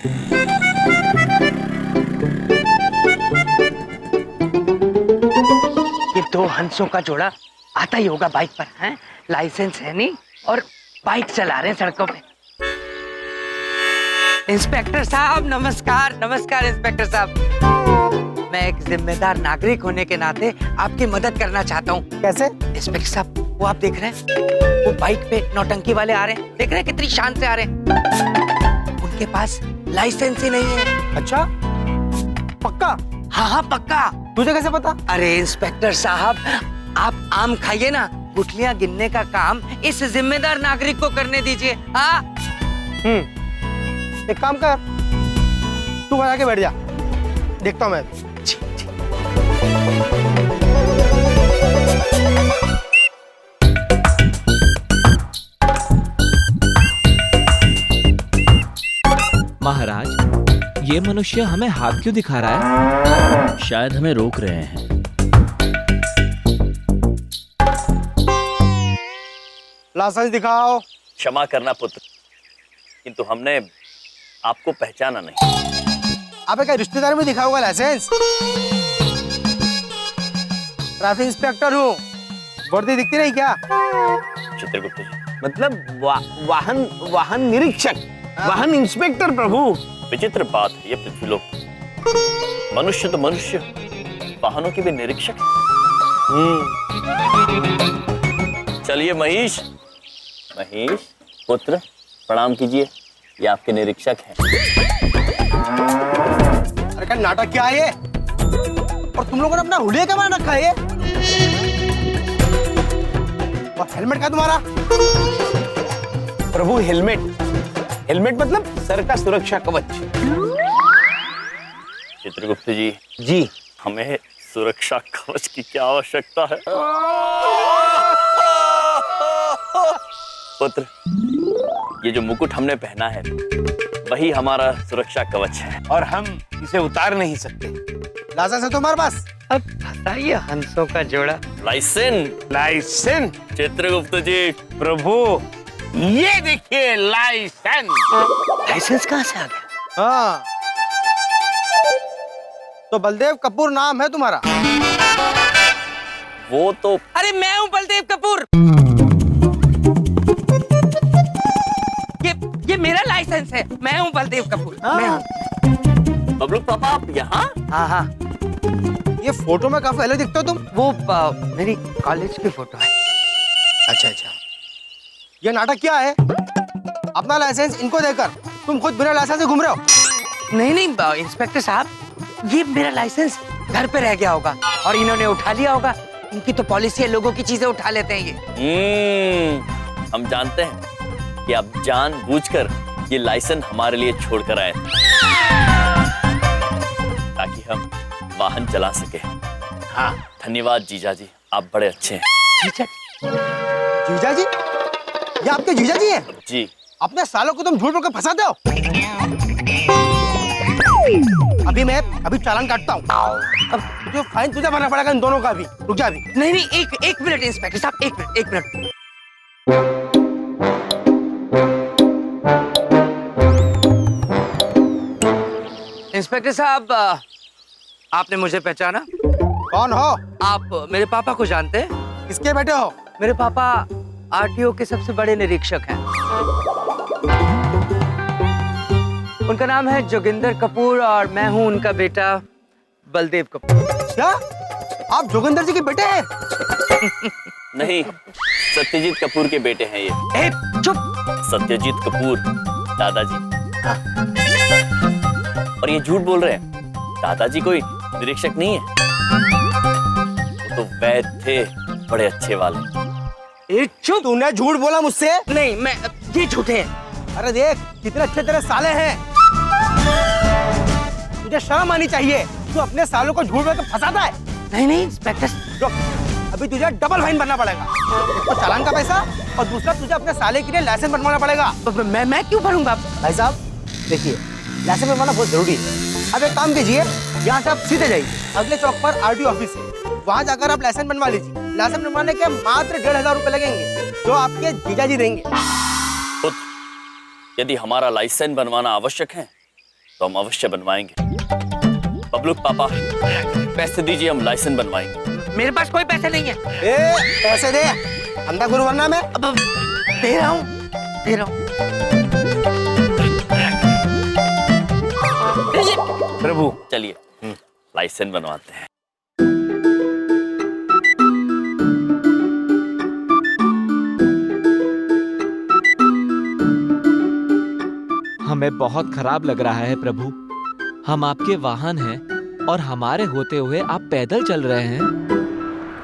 ये दो हंसों का जोड़ा आता ही होगा बाइक पर, हैं? लाइसेंस है नहीं और बाइक चला रहे हैं सड़कों पे। इंस्पेक्टर साहब नमस्कार। नमस्कार इंस्पेक्टर साहब, मैं एक जिम्मेदार नागरिक होने के नाते आपकी मदद करना चाहता हूँ। कैसे? इंस्पेक्टर साहब, वो आप देख रहे हैं, वो बाइक पे नौटंकी वाले आ रहे हैं, देख रहे हैं कितनी शान से आ रहे हैं। उनके पास लाइसेंस ही नहीं है। अच्छा, पक्का? हाँ हाँ पक्का। तुझे कैसे पता? अरे इंस्पेक्टर साहब, आप आम खाइए ना, गुठलियां गिनने का काम इस जिम्मेदार नागरिक को करने दीजिए। हाँ एक काम कर, तू वहां आके बैठ जा, देखता हूं मैं। महाराज, ये मनुष्य हमें हाथ क्यों दिखा रहा है? शायद हमें रोक रहे हैं। लाइसेंस दिखाओ। क्षमा करना पुत्र, किंतु हमने आपको पहचाना नहीं। आप क्या रिश्तेदार में दिखा होगा लाइसेंस? ट्रैफिक इंस्पेक्टर हूँ, वर्दी दिखती नहीं क्या? चित्रगुप्त जी, मतलब वाहन निरीक्षक, वाहन इंस्पेक्टर प्रभु। विचित्र बात है ये पृथ्वीलोक। मनुष्य तो मनुष्य, वाहनों के भी निरीक्षक है। चलिए महेश पुत्र, प्रणाम कीजिए, ये आपके निरीक्षक हैं। अरे क्या नाटक क्या है ये? और तुम लोगों ने अपना हुलिया क्या बना रखा है ये? और हेलमेट क्या तुम्हारा? प्रभु हेलमेट मतलब सर का सुरक्षा कवच। चित्रगुप्त जी, जी हमें सुरक्षा कवच की क्या आवश्यकता है? पुत्र, ये जो मुकुट हमने पहना है वही हमारा सुरक्षा कवच है, और हम इसे उतार नहीं सकते। लाइसेंस है तुम्हारे पास? अब बताइए हंसों का जोड़ा। लाइसेंस चित्रगुप्त जी, प्रभु, ये देखिए लाइसेंस। लाइसेंस कहाँ से आ गया? हाँ, तो बलदेव कपूर नाम है तुम्हारा? वो तो अरे मैं हूँ बलदेव कपूर। ये मेरा लाइसेंस है, मैं हूँ बलदेव कपूर। मैं हूँ। बबलू पापा, आप यहाँ? हाँ हाँ, ये फोटो में काफी अलग दिखते हो तुम। वो मेरी कॉलेज की फोटो है। अच्छा, ये नाटक क्या है? अपना लाइसेंस इनको देकर तुम खुद बिना लाइसेंस से घूम रहे हो? नहीं इंस्पेक्टर साहब, ये मेरा लाइसेंस घर पे रह गया होगा और इन्होंने उठा लिया होगा। इनकी तो पॉलिसी है, लोगों की चीजें उठा लेते हैं ये। हम जानते हैं कि आप जानबूझकर ये लाइसेंस हमारे लिए छोड़कर आए ताकि हम वाहन चला सके। हाँ, धन्यवाद जीजा जी, आप बड़े अच्छे हैं। जीजा जी? ये आपके जीजा जी हैं? जी। अपने सालों को तुम झूठ बोल कर फंसाते हो। अभी चालान काटता हूँ। अब जो फाइन तुझे भरना पड़ेगा इन दोनों का भी। रुक जा अभी। नहीं एक मिनट इंस्पेक्टर साहब, एक मिनट। इंस्पेक्टर साहब, आपने मुझे पहचाना? कौन हो? आप मेरे पापा को जानते हैं? किसके बेटे हो? मेरे पापा आरटीओ के सबसे बड़े निरीक्षक हैं। उनका नाम है जोगिंदर कपूर और मैं हूं उनका बेटा बलदेव कपूर। क्या आप जोगिंदर जी के बेटे हैं? नहीं, सत्यजीत कपूर के बेटे हैं ये। ए, चुप! सत्यजीत कपूर दादाजी। और ये झूठ बोल रहे हैं, दादाजी कोई निरीक्षक नहीं है, वो तो वैद्य थे, बड़े अच्छे वाले। चुप! तूने झूठ बोला मुझसे? नहीं, मैं ये झूठे हैं। अरे देख कितने अच्छे तेरे साले हैं, तुझे शर्म आनी चाहिए। तू अपने सालों को झूठ बोल के फंसाता है। नहीं इंस्पेक्टर, रुक, अभी तुझे डबल फाइन भरना पड़ेगा। एक तो चालान का पैसा और दूसरा तुझे अपने साले के लिए लाइसेंस बनवाना पड़ेगा। मैं क्यों भरूंगा? भाई साहब देखिए, लाइसेंस बनवाना बहुत जरूरी है। अब एक काम कीजिए, यहाँ से आप सीधे जाइए, अगले चौक पर आरटीओ ऑफिस है, वहाँ जाकर आप लाइसेंस बनवा लीजिए। लाइसेंस बनवाने के मात्र 1500 रुपए लगेंगे, जो आपके जीजा जी देंगे। यदि हमारा लाइसेंस बनवाना आवश्यक है तो हम अवश्य बनवाएंगे। बबलू पापा, पैसे दीजिए, हम लाइसेंस बनवाएंगे। मेरे पास कोई पैसे नहीं है। ए पैसे दे, अंधा गुरु बनना मैं। अब दे रहा हूँ, दे रहा हूँ। प्रभु चलिए लाइसेंस बनवाते हैं। हमें बहुत खराब लग रहा है प्रभु। हम आपके वाहन हैं और हमारे होते हुए आप पैदल चल रहे हैं।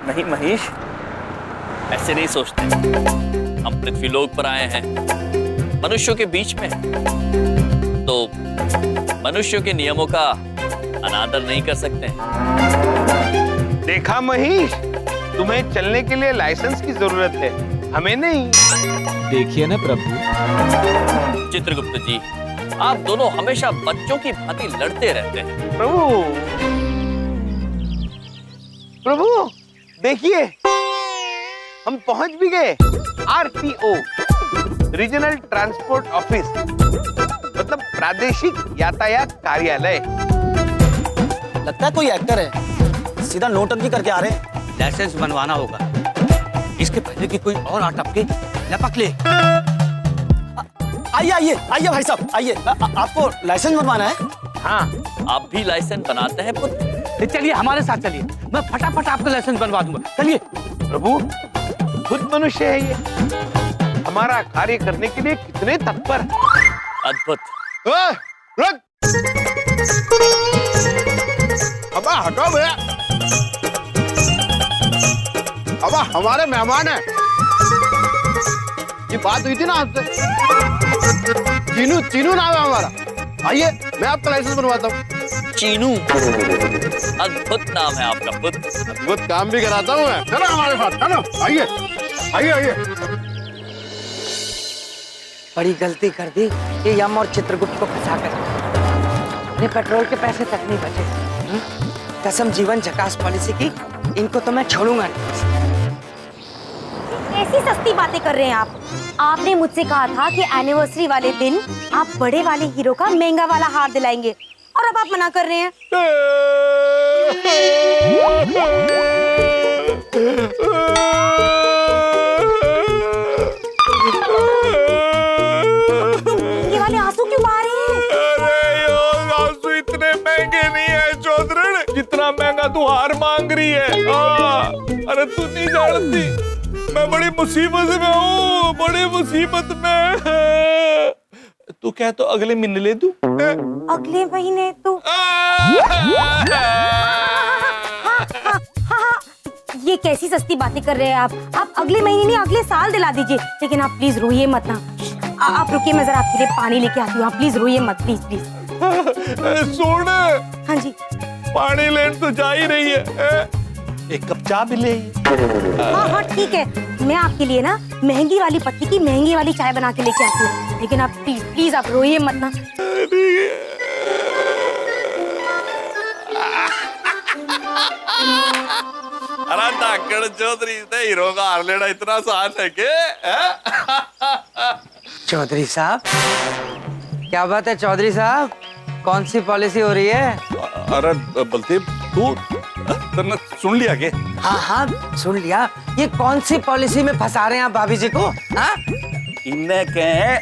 नहीं महेश, ऐसे नहीं सोचते। हम पृथ्वीलोक पर आए हैं, मनुष्यों के बीच में, तो मनुष्यों के नियमों का अनादर नहीं कर सकते। देखा महेश, तुम्हें चलने के लिए लाइसेंस की जरूरत है, हमें नहीं। देखिए ना प्रभु। चित्रगुप्त जी, आप दोनों हमेशा बच्चों की भांति लड़ते रहते हैं। प्रभु प्रभु देखिए, हम पहुंच भी गए। RTO, रीजनल ट्रांसपोर्ट ऑफिस, मतलब प्रादेशिक यातायात कार्यालय। लगता है कोई एक्टर है, सीधा नोटंकी करके आ रहे हैं। लाइसेंस बनवाना होगा, इसके पहले कि कोई और आ टपके लपक ले। आइए आइए आइए भाई साहब, आइए। आपको लाइसेंस बनवाना है? हाँ, आप भी लाइसेंस बनाते हैं पुत्र? चलिए हमारे साथ चलिए, मैं फटाफट आपका लाइसेंस बनवा दूंगा। चलिए। प्रभु खुद मनुष्य है ये, हमारा कार्य करने के लिए कितने तत्पर हैं। अद्भुत। रुक, अब हटो भैया, अब हमारे मेहमान हैं। ये बात हुई थी ना आपसे, चीनू, चीनू नाम है हमारा। आइए, मैं आपका लाइसेंस बनवाता हूँ। चीनू, अद्भुत नाम है आपका पुत्र। अद्भुत काम भी कराता हूँ मैं। चलो हमारे साथ, चलो आइए आइए आइए। बड़ी गलती कर दी ये यम और चित्रगुप्त को फंसा कर। अपने पेट्रोल के पैसे तक नहीं बचे। कसम जीवन झकास पॉलिसी की, इनको तो मैं छोड़ूंगा नहीं। ऐसी सस्ती बातें कर रहे हैं आप। आपने मुझसे कहा था कि एनिवर्सरी वाले दिन आप बड़े वाले हीरो का महंगा वाला हार दिलाएंगे, और अब आप मना कर रहे हैं। ये वाले आंसू क्यों बहा रहे हैं? अरे आंसू इतने महंगे नहीं है चौधरी, जितना महंगा तू हार मांग रही है। अरे तू नहीं जानती, मैं बड़ी मुसीबत में हूँ, बड़ी मुसीबत में। तू क्या तो अगले महीने ले दूं? अगले महीने तो ये कैसी सस्ती बातें कर रहे हैं आप अगले महीने नहीं अगले साल दिला दीजिए। लेकिन आप प्लीज रोइए मत ना। आप रुकिए, मैं जरा आपके लिए पानी लेके आती हूँ। आप प्लीज रोइए मत, प्लीज प्लीज। सुन, हाँ जी, पानी लेने तो जा ही रही है, एक कप चाय भी ले। हाँ हाँ ठीक है, मैं आपके लिए ना महंगी वाली पत्ती की महंगी वाली चाय बना के लेके आती हूँ। लेकिन आप प्लीज प्लीज आप रोइए मत ना। अरे धाकड़ चौधरी, हीरो का हार लेना इतना आसान है के? चौधरी साहब, क्या बात है चौधरी साहब, कौन सी पॉलिसी हो रही है? अरे बलदेव, तू तुमने सुन लिया के? हाँ हाँ सुन लिया। ये कौन सी पॉलिसी में फंसा रहे हैं आप भाभी जी को? हाँ, इन्हें कहे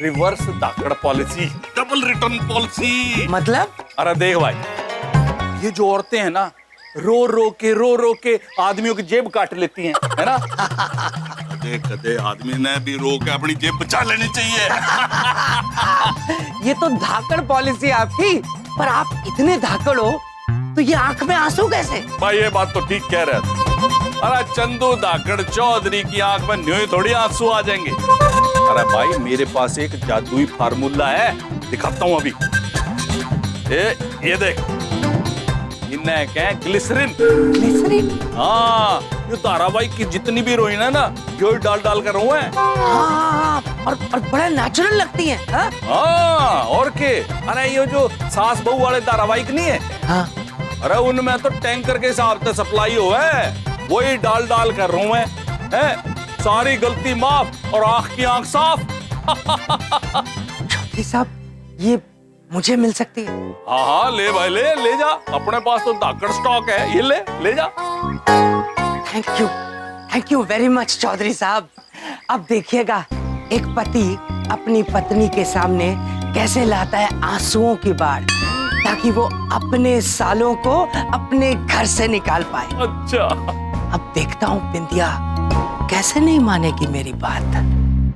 रिवर्स धाकड़ पॉलिसी, डबल रिटर्न पॉलिसी। मतलब? अरे देख भाई, ये जो औरतें हैं ना, रो रो के आदमियों की जेब काट लेती हैं, है ना? कदे आदमी ने भी रो के अपनी जेब बचा लेनी चाहिए। ये तो धाकड़ पॉलिसी आपकी, पर आप इतने धाकड़ हो तो ये आंख में आंसू कैसे? भाई ये बात तो ठीक कह रहे थे। अरे चंदू धाकड़ चौधरी की आंख में न्योई थोड़ी आंसू आ जाएंगे। अरे भाई मेरे पास एक जादुई फार्मूला है, दिखाता हूँ अभी। ये देख, इन्हें क्या है, ग्लिसरीन। ग्लिसरीन? हाँ, ये धारावाहिक की जितनी भी हीरोइन है ना, यो डाल कर रोए हैं। हाँ, और बड़ा नेचुरल लगती हैं। हाँ? हाँ, और के? अरे ये जो सास बहू वाले धारावाहिक नहीं है? हाँ। अरे उनमें तो टैंकर के हिसाब से सप्लाई हो है, वही डाल कर रोए हैं। सारी गलती माफ और आंख की आंख साफ। चौधरी साहब, ये मुझे मिल सकती है? हाँ हाँ ले भाई ले जा, अपने पास तो धाकड़ स्टॉक है, ये ले जा। Thank you very much Chaudhary साहब। अब देखिएगा एक पति अपनी पत्नी के सामने कैसे लाता है आंसुओं की बाढ़, ताकि वो अपने सालों को अपने घर से निकाल पाए। अच्छा अब देखता हूँ बिंदिया कैसे नहीं मानेगी मेरी बात।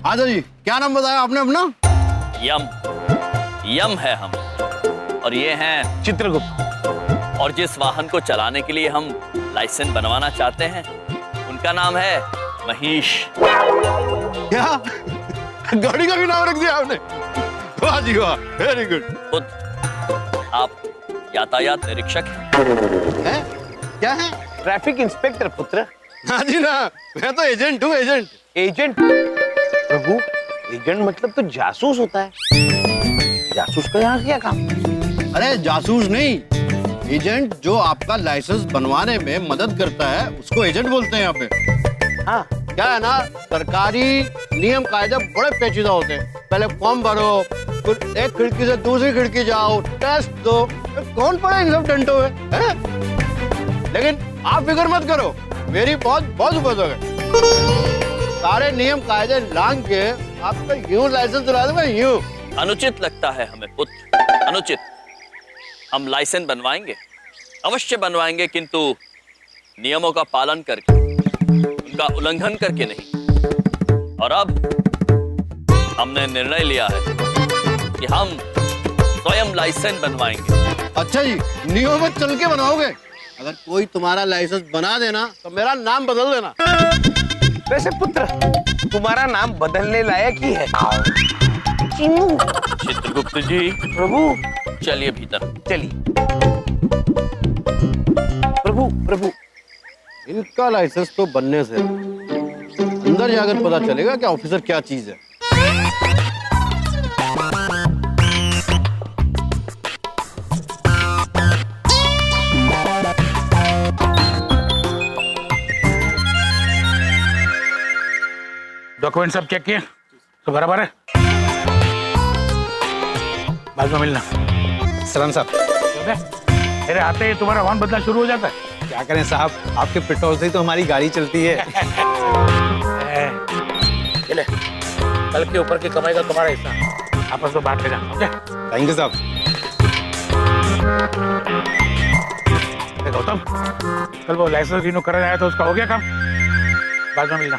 आजा जी, क्या नाम बताया आपने अपना? यम है हम, और ये हैं चित्रगुप्त। और जिस वाहन को चलाने के लिए हम लाइसेंस बनवाना चाहते हैं उनका नाम है महेश। क्या गाड़ी का भी नाम रख दिया आपने? वाह जी वाह, वेरी गुड। खुद आप यातायात निरीक्षक है? क्या है? ट्रैफिक इंस्पेक्टर पुत्र। हाँ जी ना, मैं तो एजेंट हूँ, एजेंट। एजेंट? प्रभु, एजेंट मतलब तो जासूस होता है। जासूस का यहाँ क्या काम? अरे जासूस नहीं, एजेंट जो आपका लाइसेंस बनवाने में मदद करता है उसको एजेंट बोलते हैं यहाँ पे। हाँ, क्या है ना, सरकारी नियम कायदे बड़े पेचीदा होते हैं। पहले फॉर्म भरो, फिर एक खिड़की से दूसरी खिड़की जाओ, टेस्ट दो, कौन पड़े इन सब डंडों में, हैं? लेकिन आप फिक्र मत करो, मेरी बहुत उपज हो गई। सारे नियम कायदे लांग के आपका यूं लाइसेंस दिला दूंगा, यूं। अनुचित लगता है हमें पुत्र, अनुचित। हम लाइसेंस बनवाएंगे, अवश्य बनवाएंगे, किंतु नियमों का पालन करके, उनका उल्लंघन करके नहीं। और अब हमने निर्णय लिया है कि हम स्वयं लाइसेंस बनवाएंगे। अच्छा जी, नियमों में चल के बनवाओगे? अगर कोई तुम्हारा लाइसेंस बना देना तो मेरा नाम बदल देना। वैसे पुत्र, तुम्हारा नाम बदलने लायक ही है। चित्रगुप्त जी, प्रभु चलिए भीतर। चलिए। प्रभु इनका लाइसेंस तो बनने से अंदर जाकर पता चलेगा कि ऑफिसर क्या चीज है। डॉक्यूमेंट सब चेक किए तो बराबर है? बाद में मिलना। सलाम साहब। मेरे आते ही तुम्हारा वाहन बदलना शुरू हो जाता है। क्या करें साहब, आपके पेट्रोल से ही तो हमारी गाड़ी चलती है। चले, कल के ऊपर की कमाई का तुम्हारा हिस्सा आपस में बांट लेना, समझे? थैंक यू साहब। गौतम, कल वो लाइसेंस रिन्यू करने आया तो उसका हो गया काम? बाद में मिलना।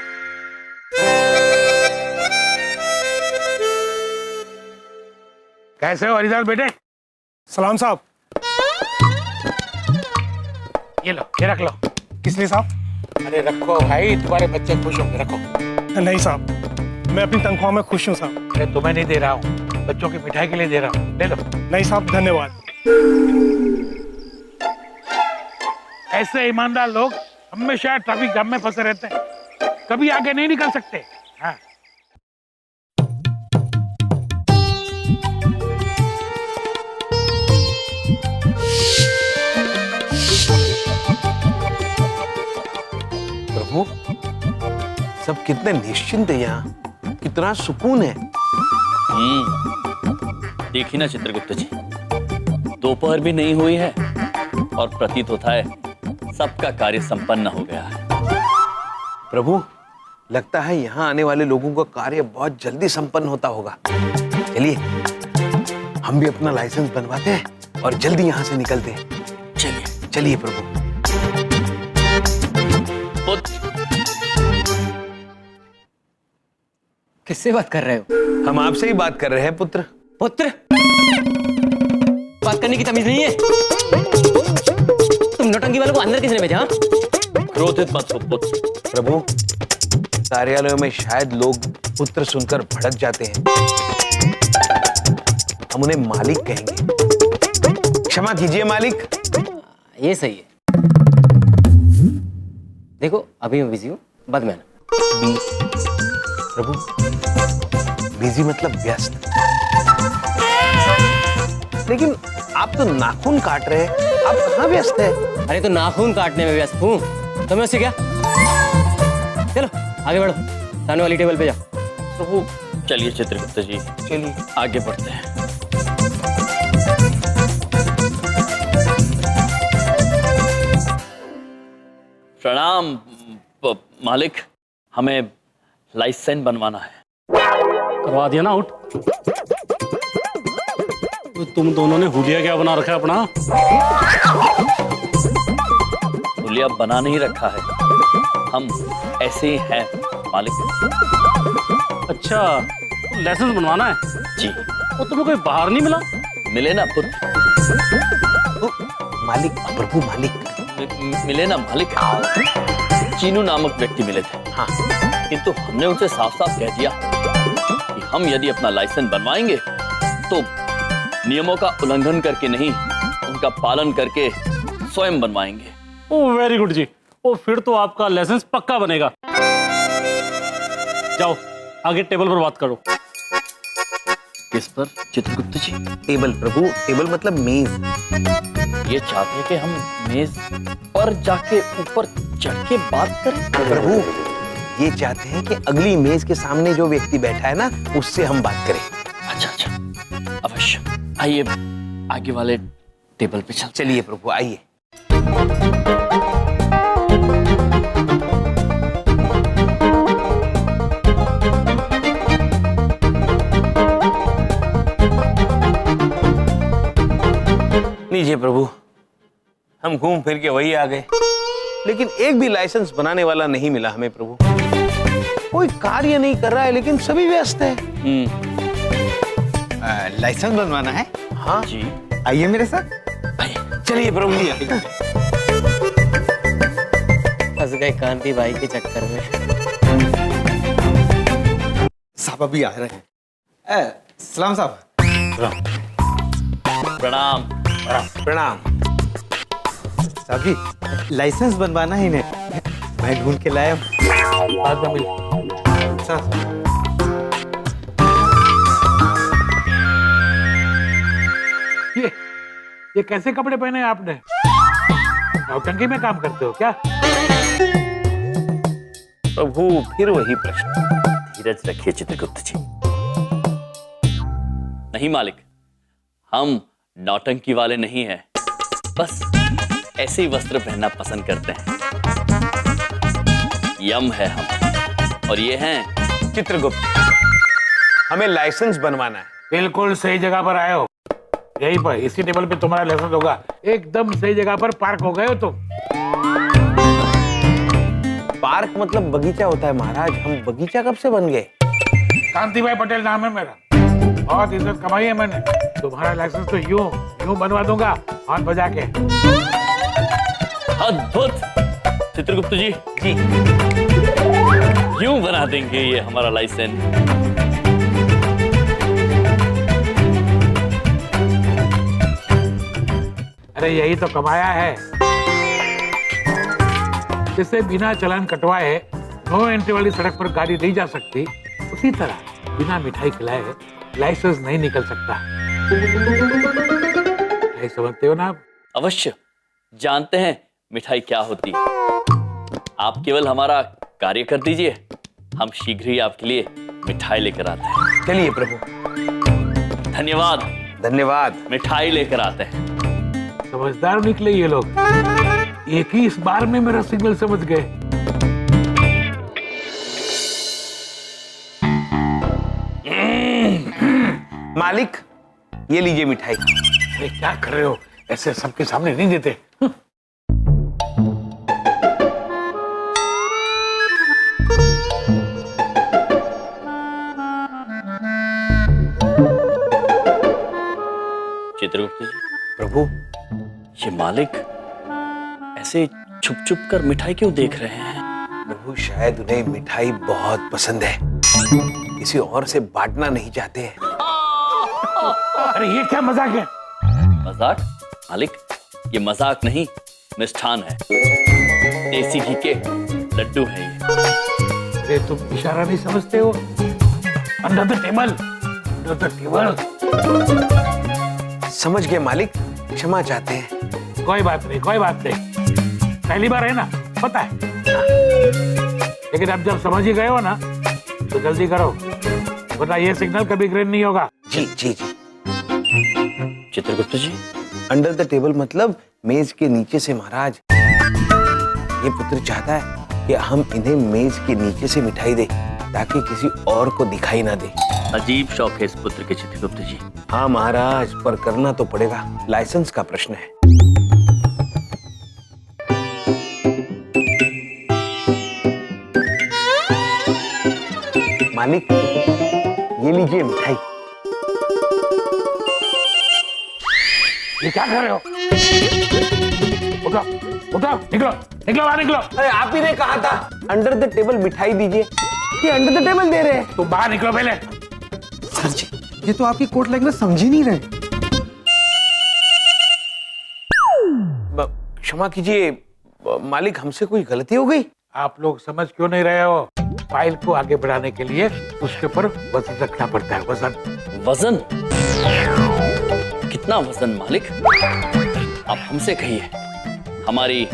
कैसे हो हरिदास बेटे? सलाम साहब। ये लो, ये रख लो। किस लिए साहब? अरे रखो भाई, तुम्हारे बच्चे खुश होंगे, रखो। नहीं साहब, मैं अपनी तनख्वाह में खुश हूँ साहब। अरे तुम्हें नहीं दे रहा हूँ, बच्चों की मिठाई के लिए दे रहा हूँ, ले लो। नहीं साहब, धन्यवाद। ऐसे ईमानदार लोग हमेशा ट्रैफिक जाम में फंसे रहते हैं, कभी आगे नहीं निकल सकते। हाँ। प्रभु, सब कितने निश्चिंत है यहाँ, कितना सुकून है। देखिए ना चित्रगुप्त जी, दोपहर भी नहीं हुई है और प्रतीत होता है सबका कार्य संपन्न हो गया है। प्रभु, लगता है यहाँ आने वाले लोगों का कार्य बहुत जल्दी संपन्न होता होगा। चलिए, हम भी अपना लाइसेंस बनवाते हैं और जल्दी यहाँ से निकलते हैं। चलिए चलिए प्रभु। पुत्र, किससे बात कर रहे हो? हम आपसे ही बात कर रहे हैं पुत्र। पुत्र, बात करने की तमीज नहीं है? तुम नौटंकी वालों को अंदर किसने भेजा? क्रोधित मत हो पुत्र। प्रभु, कार्यालयों में शायद लोग पुत्र सुनकर भड़क जाते हैं, हम उन्हें मालिक कहेंगे। क्षमा कीजिए मालिक। ये सही है। देखो अभी मैं बिजी हूँ, बाद में आना। प्रभु, बिजी मतलब व्यस्त। लेकिन आप तो नाखून काट रहे हैं, आप कहाँ व्यस्त हैं? अरे तो नाखून काटने में व्यस्त हूँ, तुम्हें उससे क्या? चलो आगे बढ़ो, सामने वाली टेबल पे जाओ। प्रभु चलिए चित्रगुप्त जी, चलिए आगे बढ़ते हैं। प्रणाम मालिक, हमें लाइसेंस बनवाना है। करवा दिया ना आउट। तो तुम दोनों ने हुलिया क्या बना रखा है अपना? हुलिया बना नहीं रखा है, हम ऐसे ही हैं मालिक। अच्छा, लाइसेंस बनवाना है जी। वो तुम्हें कोई बाहर नहीं मिला? मिले ना पुत्र, मालिक प्रभु मालिक मिले ना मालिक। चीनू नामक व्यक्ति मिले थे। हाँ। किंतु हमने उनसे साफ साफ कह दिया कि हम यदि अपना लाइसेंस बनवाएंगे तो नियमों का उल्लंघन करके नहीं, उनका पालन करके स्वयं बनवाएंगे। ओ वेरी गुड जी। ओ फिर तो आपका लाइसेंस पक्का बनेगा। जाओ आगे टेबल पर बात करो। किस पर चित्रगुप्त जी? टेबल प्रभु, टेबल मतलब मेज। ये चाहते हैं कि हम मेज पर जाके ऊपर चढ़ के बात करें। प्रभु ये चाहते हैं कि अगली मेज के सामने जो व्यक्ति बैठा है ना, उससे हम बात करें। अच्छा अच्छा, अवश्य। आइए आगे वाले टेबल पे चलिए प्रभु, आइए। लीजिए प्रभु, हम घूम फिर के वही आ गए, लेकिन एक भी लाइसेंस बनाने वाला नहीं मिला हमें प्रभु। कोई कार्य नहीं कर रहा है, लेकिन सभी व्यस्त है। लाइसेंस बनवाना है? हाँ जी। आइए मेरे साथ। आइए। चलिए प्रभु। फंस गए कांति भाई के चक्कर में। साहब अभी आ रहे हैं। सलाम साहब। प्रणाम। प्रणाम। साहब जी लाइसेंस बनवाना है इन्हें, मैं ढूंढ के लाया हूँ। बाद में मिल। साहब ये कैसे कपड़े पहने हैं आपने? नौटंकी में काम करते हो क्या? प्रभु फिर वही प्रश्न। धीरज रखिए चित्रगुप्त जी। नहीं मालिक, हम नौटंकी वाले नहीं हैं, बस ऐसे ही वस्त्र पहनना पसंद करते हैं। यम है हम, और ये हैं चित्रगुप्त। हमें लाइसेंस बनवाना है। बिल्कुल सही जगह पर आए हो। यहीं पर इसी टेबल पे तुम्हारा लाइसेंस होगा। एकदम सही जगह पर पार्क हो गए हो तुम। पार्क मतलब बगीचा होता है महाराज, हम बगीचा कब से बन गए? कांतिभाई पटेल नाम है मेरा, बहुत इज्जत कमाई है मैंने। तुम्हारा लाइसेंस तो यूं बनवा दूंगा हाथ बजा के। अद्भुत चित्रगुप्त जी। जी। यूं बना देंगे ये हमारा लाइसेंस। अरे यही तो कमाया है। जिससे बिना चालान कटवाए नो एंट्री वाली सड़क पर गाड़ी नहीं जा सकती, उसी तरह बिना मिठाई खिलाए लाइसेंस नहीं निकल सकता। नहीं समझते हो ना आप? अवश्य जानते हैं मिठाई क्या होती है। आप केवल हमारा कार्य कर दीजिए, हम शीघ्र ही आपके लिए मिठाई लेकर आते हैं। चलिए प्रभु। धन्यवाद। धन्यवाद। मिठाई लेकर आते हैं। समझदार निकले ये लोग, एक ही इस बार में मेरा सिग्नल समझ गए। मालिक ये लीजिए मिठाई। अरे क्या कर रहे हो, ऐसे सबके सामने नहीं देते। चित्रगुप्त जी। प्रभु ये मालिक ऐसे छुप छुप कर मिठाई क्यों देख रहे हैं? प्रभु शायद उन्हें मिठाई बहुत पसंद है, किसी और से बांटना नहीं चाहते हैं। अरे ये क्या मजाक है? मजाक? मालिक ये मजाक नहीं, मिष्ठान है। देसी घी के लड्डू है ये। अरे तुम इशारा नहीं समझते हो? Under the table, under the table. समझ गए मालिक, क्षमा चाहते हैं। कोई बात नहीं, कोई बात नहीं, पहली बार है ना, पता है। लेकिन अब जब समझ ही गए हो ना, तो जल्दी करो, वरना ये सिग्नल कभी ग्रीन नहीं होगा। जी जी जी। चित्रगुप्त जी। अंडर द टेबल मतलब मेज के नीचे से महाराज। ये पुत्र चाहता है कि हम इन्हें मेज के नीचे से मिठाई दे ताकि किसी और को दिखाई ना दे। अजीब शौक है इस पुत्र के चित्रगुप्त जी। हाँ महाराज, पर करना तो पड़ेगा, लाइसेंस का प्रश्न है। मालिक, ये लीजिए मिठाई। ये क्या कर रहे हो? उठो, उठो, निकलो, निकलो बाहर निकलो। अरे आप ही ने कहा था अंडर द टेबल मिठाई दीजिए, ये अंडर द टेबल दे रहे हैं। तुम बाहर निकलो पहले। सर जी, ये तो आपकी कोर्ट लैंग्वेज समझ ही नहीं रहे। क्षमा कीजिए मालिक, हमसे कोई गलती हो गई। आप लोग समझ क्यों नहीं रहे हो? फाइल को आगे बढ़ाने के लिए उसके ऊपर वजन रखना पड़ता है। वजन वजन? कितना वजन मालिक? आप हमसे कहिए। हमारी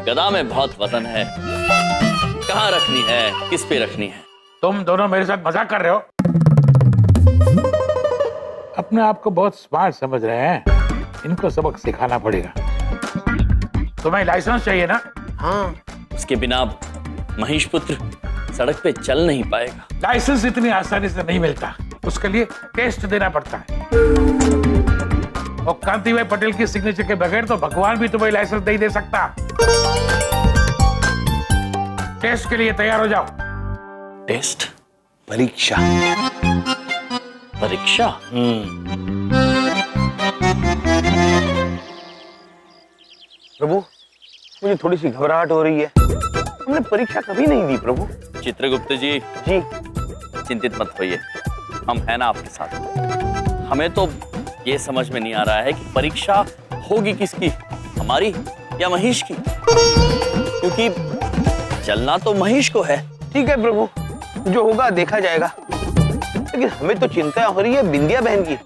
गदा में बहुत वजन है, कहाँ रखनी है, किस पे रखनी है? तुम दोनों मेरे साथ मजाक कर रहे हो? अपने आप को बहुत स्मार्ट समझ रहे हैं, इनको सबक सिखाना पड़ेगा। तुम्हें लाइसेंस चाहिए ना? हाँ, उसके बिना महेश पुत्र सड़क पे चल नहीं पाएगा। लाइसेंस इतनी आसानी से नहीं मिलता, उसके लिए टेस्ट देना पड़ता है। और कांति भाई पटेल की सिग्नेचर के बगैर तो भगवान भी तुम्हें लाइसेंस नहीं दे सकता। टेस्ट के लिए तैयार हो जाओ। टेस्ट? परीक्षा। परीक्षा? प्रभु, मुझे थोड़ी सी घबराहट हो रही है। हमने परीक्षा कभी नहीं दी प्रभु। चित्रगुप्त जी, चिंतित मत होइए, हम हैं ना आपके साथ। हमें तो ये समझ में नहीं आ रहा है कि परीक्षा होगी किसकी, हमारी या महेश की, क्योंकि चलना तो महेश को है। ठीक है प्रभु, जो होगा देखा जाएगा, लेकिन हमें तो चिंता हो रही है बिंदिया बहन की।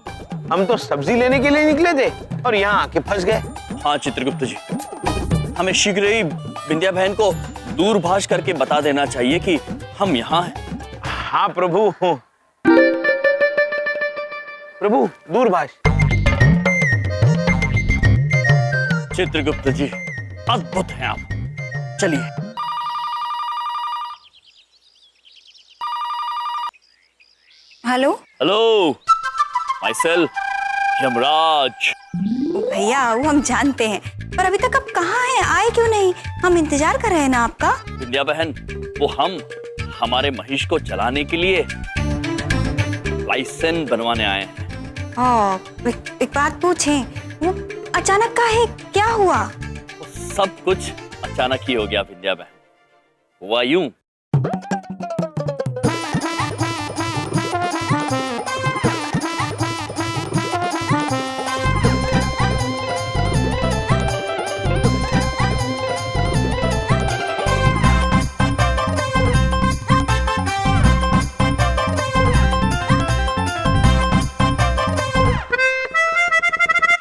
हम तो सब्जी लेने के लिए निकले थे और यहाँ आके फंस गए। हाँ चित्रगुप्त जी, हमें शीघ्र ही बिंदिया बहन को दूरभाष करके बता देना चाहिए कि हम यहाँ हैं। हाँ प्रभु, प्रभु दूरभाष। चित्रगुप्त जी, अद्भुत हैं आप। चलिए। Hello hello, myself Yamraj. भैया, वो हम जानते हैं, पर अभी तक आप कहाँ हैं? आए क्यों नहीं? हम इंतजार कर रहे हैं ना आपका। बिंदिया बहन, वो हम हमारे महेश को चलाने के लिए लाइसेंस बनवाने आए हैं। एक बात पूछें, वो अचानक का है, क्या हुआ? सब कुछ अचानक ही हो गया बिंदिया बहन। हुआ यूं,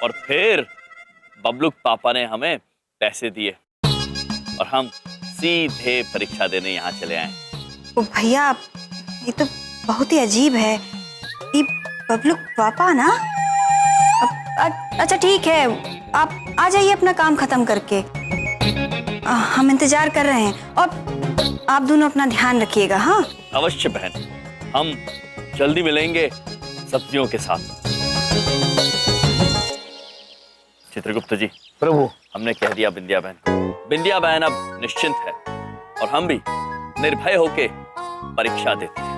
और फिर बबलू पापा ने हमें पैसे दिए और हम सीधे परीक्षा देने यहाँ चले आए। ओ भैया, ये तो बहुत ही अजीब है। ये बबलू पापा ना? अच्छा ठीक है, आप आ जाइए अपना काम खत्म करके। हम इंतजार कर रहे हैं और आप दोनों अपना ध्यान रखिएगा। हाँ अवश्य बहन, हम जल्दी मिलेंगे सब्जियों के साथ। चित्रगुप्त जी, प्रभु, हमने कह दिया बिंदिया बहन को। बिंदिया बहन अब निश्चिंत है और हम भी निर्भय होके परीक्षा देते हैं।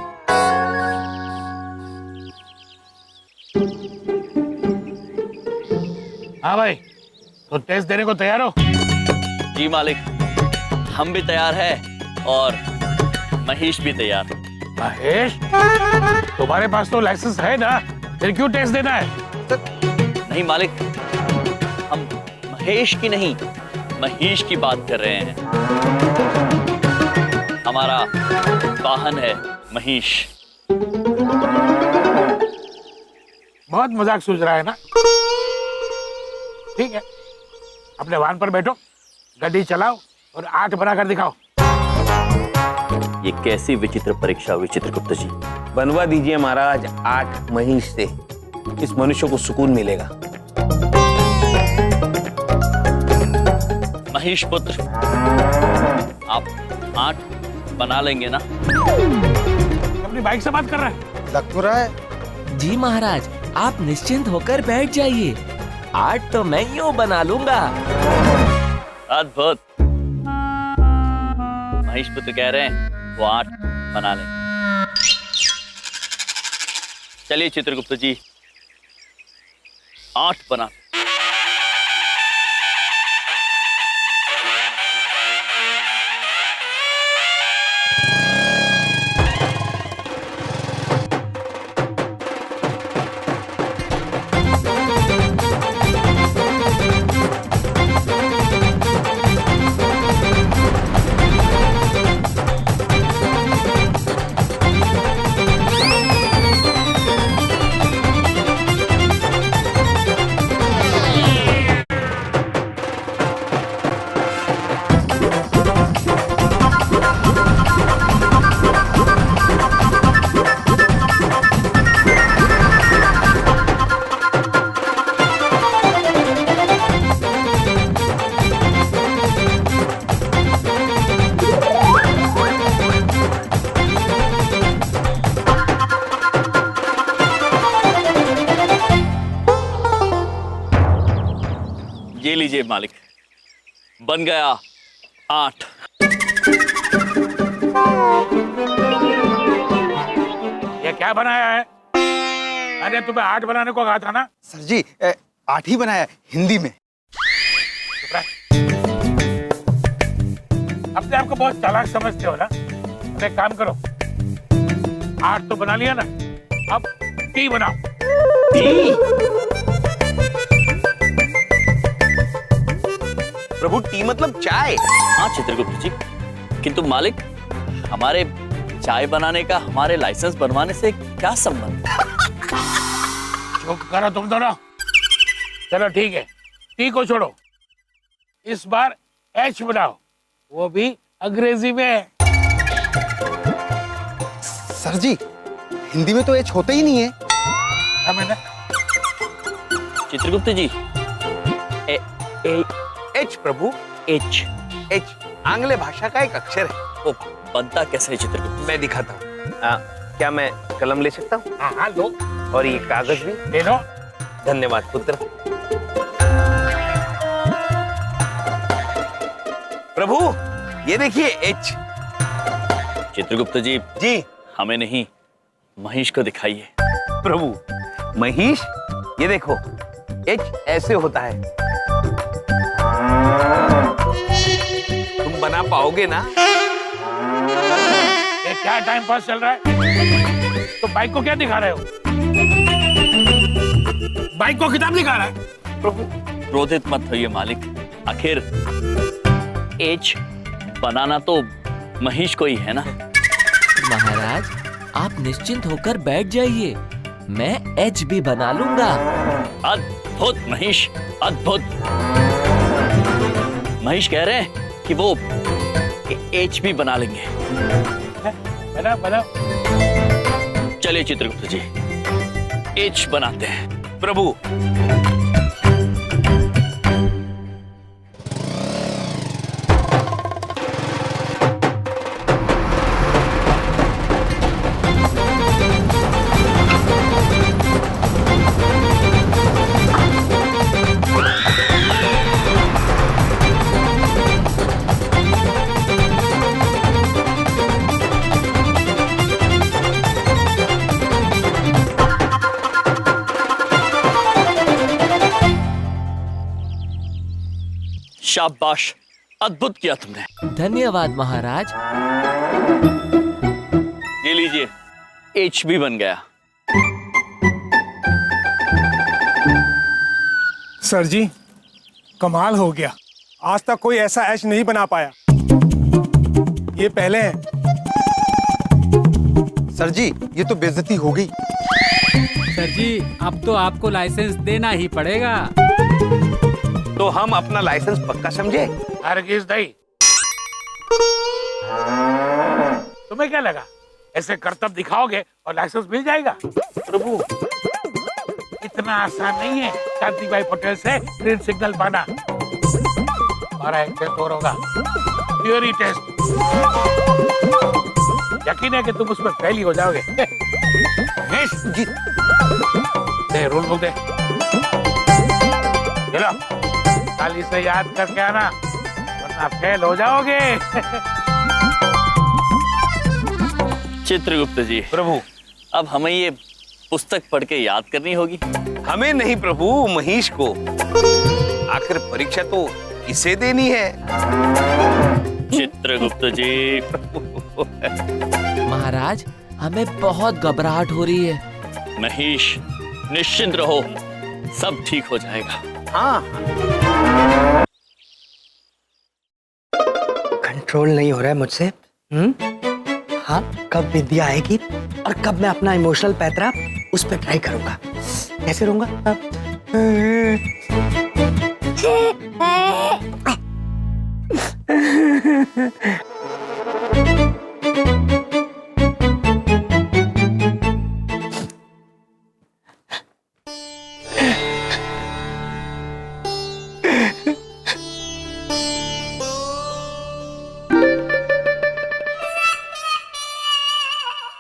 हाँ भाई, तो टेस्ट देने को तैयार हो? जी मालिक, हम भी तैयार हैं और महेश भी तैयार है। महेश, तुम्हारे पास तो लाइसेंस है ना, फिर क्यों टेस्ट देना है? नहीं मालिक, हम महेश की नहीं, महेश की बात कर रहे हैं। हमारा वाहन है महेश। बहुत मजाक सूझ रहा है ना? ठीक है, अपने वाहन पर बैठो, गाड़ी चलाओ और 8 बनाकर दिखाओ। ये कैसी विचित्र परीक्षा हुई चित्रगुप्त जी? बनवा दीजिए महाराज 8 महीष से, इस मनुष्य को सुकून मिलेगा। महेश पुत्र, आप 8 बना लेंगे ना? अपनी बाइक से बात कर रहे हैं? लग तो रहा है। जी महाराज, आप निश्चिंत होकर बैठ जाइए। 8 तो मैं यूं बना लूंगा। अद्भुत। महेश पुत्र कह रहे हैं वो 8 बना लेंगे। चलिए चित्रगुप्त जी, 8 बना। ये लीजिए मालिक, बन गया 8। ये क्या बनाया है? मैंने तुम्हें 8 बनाने को कहा था ना? सर जी 8 ही बनाया हिंदी में। चुप रह। अपने आप को बहुत चालाक समझते हो ना? अब एक काम करो, 8 तो बना लिया ना, अब टी बनाओ। प्रभु टी मतलब चाय। हाँ चित्रगुप्त जी, किंतु मालिक, हमारे चाय बनाने का हमारे लाइसेंस बनवाने से क्या संबंध? चुप करो तुम दोनों। चलो ठीक है, टी को छोड़ो, इस बार एच बनाओ, वो भी अंग्रेजी में। सर जी हिंदी में तो एच होता ही नहीं है। हाँ मैंने। चित्रगुप्त जी, एच प्रभु, एच एच आंग्ल भाषा का एक अक्षर है। वो बनता कैसे है चित्रगुप्त? मैं दिखाता हूँ। क्या मैं कलम ले सकता हूँ? हाँ हाँ लो। और ये कागज भी ले लो। धन्यवाद पुत्र। प्रभु ये देखिए एच। चित्रगुप्त जी, हमें नहीं, महेश को दिखाइए। प्रभु महेश, ये देखो एच ऐसे होता है। तुम बना पाओगे ना? ये क्या टाइम पास चल रहा है? तो बाइक को क्या दिखा रहे हो? बाइक को किताब दिखा रहा है? प्रभु क्रोधित मत होइए मालिक, आखिर एच बनाना तो महेश को ही है ना। महाराज, आप निश्चिंत होकर बैठ जाइए, मैं एच भी बना लूंगा। अद्भुत महेश, अद्भुत। महेश कह रहे हैं कि वो एच भी बना लेंगे। बना बना। चलिए चित्रगुप्त जी, एच बनाते हैं। प्रभु शाबाश, अद्भुत किया तुमने। धन्यवाद महाराज। ये लीजिए, एच भी बन गया। सर जी कमाल हो गया, आज तक कोई ऐसा एच नहीं बना पाया। ये पहले है। सर जी ये तो बेइज्जती हो गई। सर जी अब तो आपको लाइसेंस देना ही पड़ेगा। तो हम अपना लाइसेंस पक्का समझे? हरगिज नहीं। तुम्हें क्या लगा ऐसे करतब दिखाओगे और लाइसेंस मिल जाएगा? प्रभु इतना आसान नहीं है शांतिबाई पटेल से ग्रीन सिग्नल पाना। हमारा एक टेस्ट और होगा, थियोरी टेस्ट। यकीन है कि तुम उसमें फेल ही हो जाओगे। महेश जी, दे रूल बुक दे। चलो कल इसे याद करके आना, वरना फेल हो जाओगे। चित्रगुप्त जी, प्रभु, अब हमें ये पुस्तक पढ़ के याद करनी होगी। हमें नहीं प्रभु, महेश को। आखिर परीक्षा तो इसे देनी है। चित्रगुप्त जी। महाराज, हमें बहुत घबराहट हो रही है। महेश, निश्चिंत रहो, सब ठीक हो जाएगा। हाँ, कंट्रोल नहीं हो रहा है मुझसे। हाँ, कब विद्या आएगी और कब मैं अपना इमोशनल पैतरा उस पर ट्राई करूंगा। कैसे रहूंगा?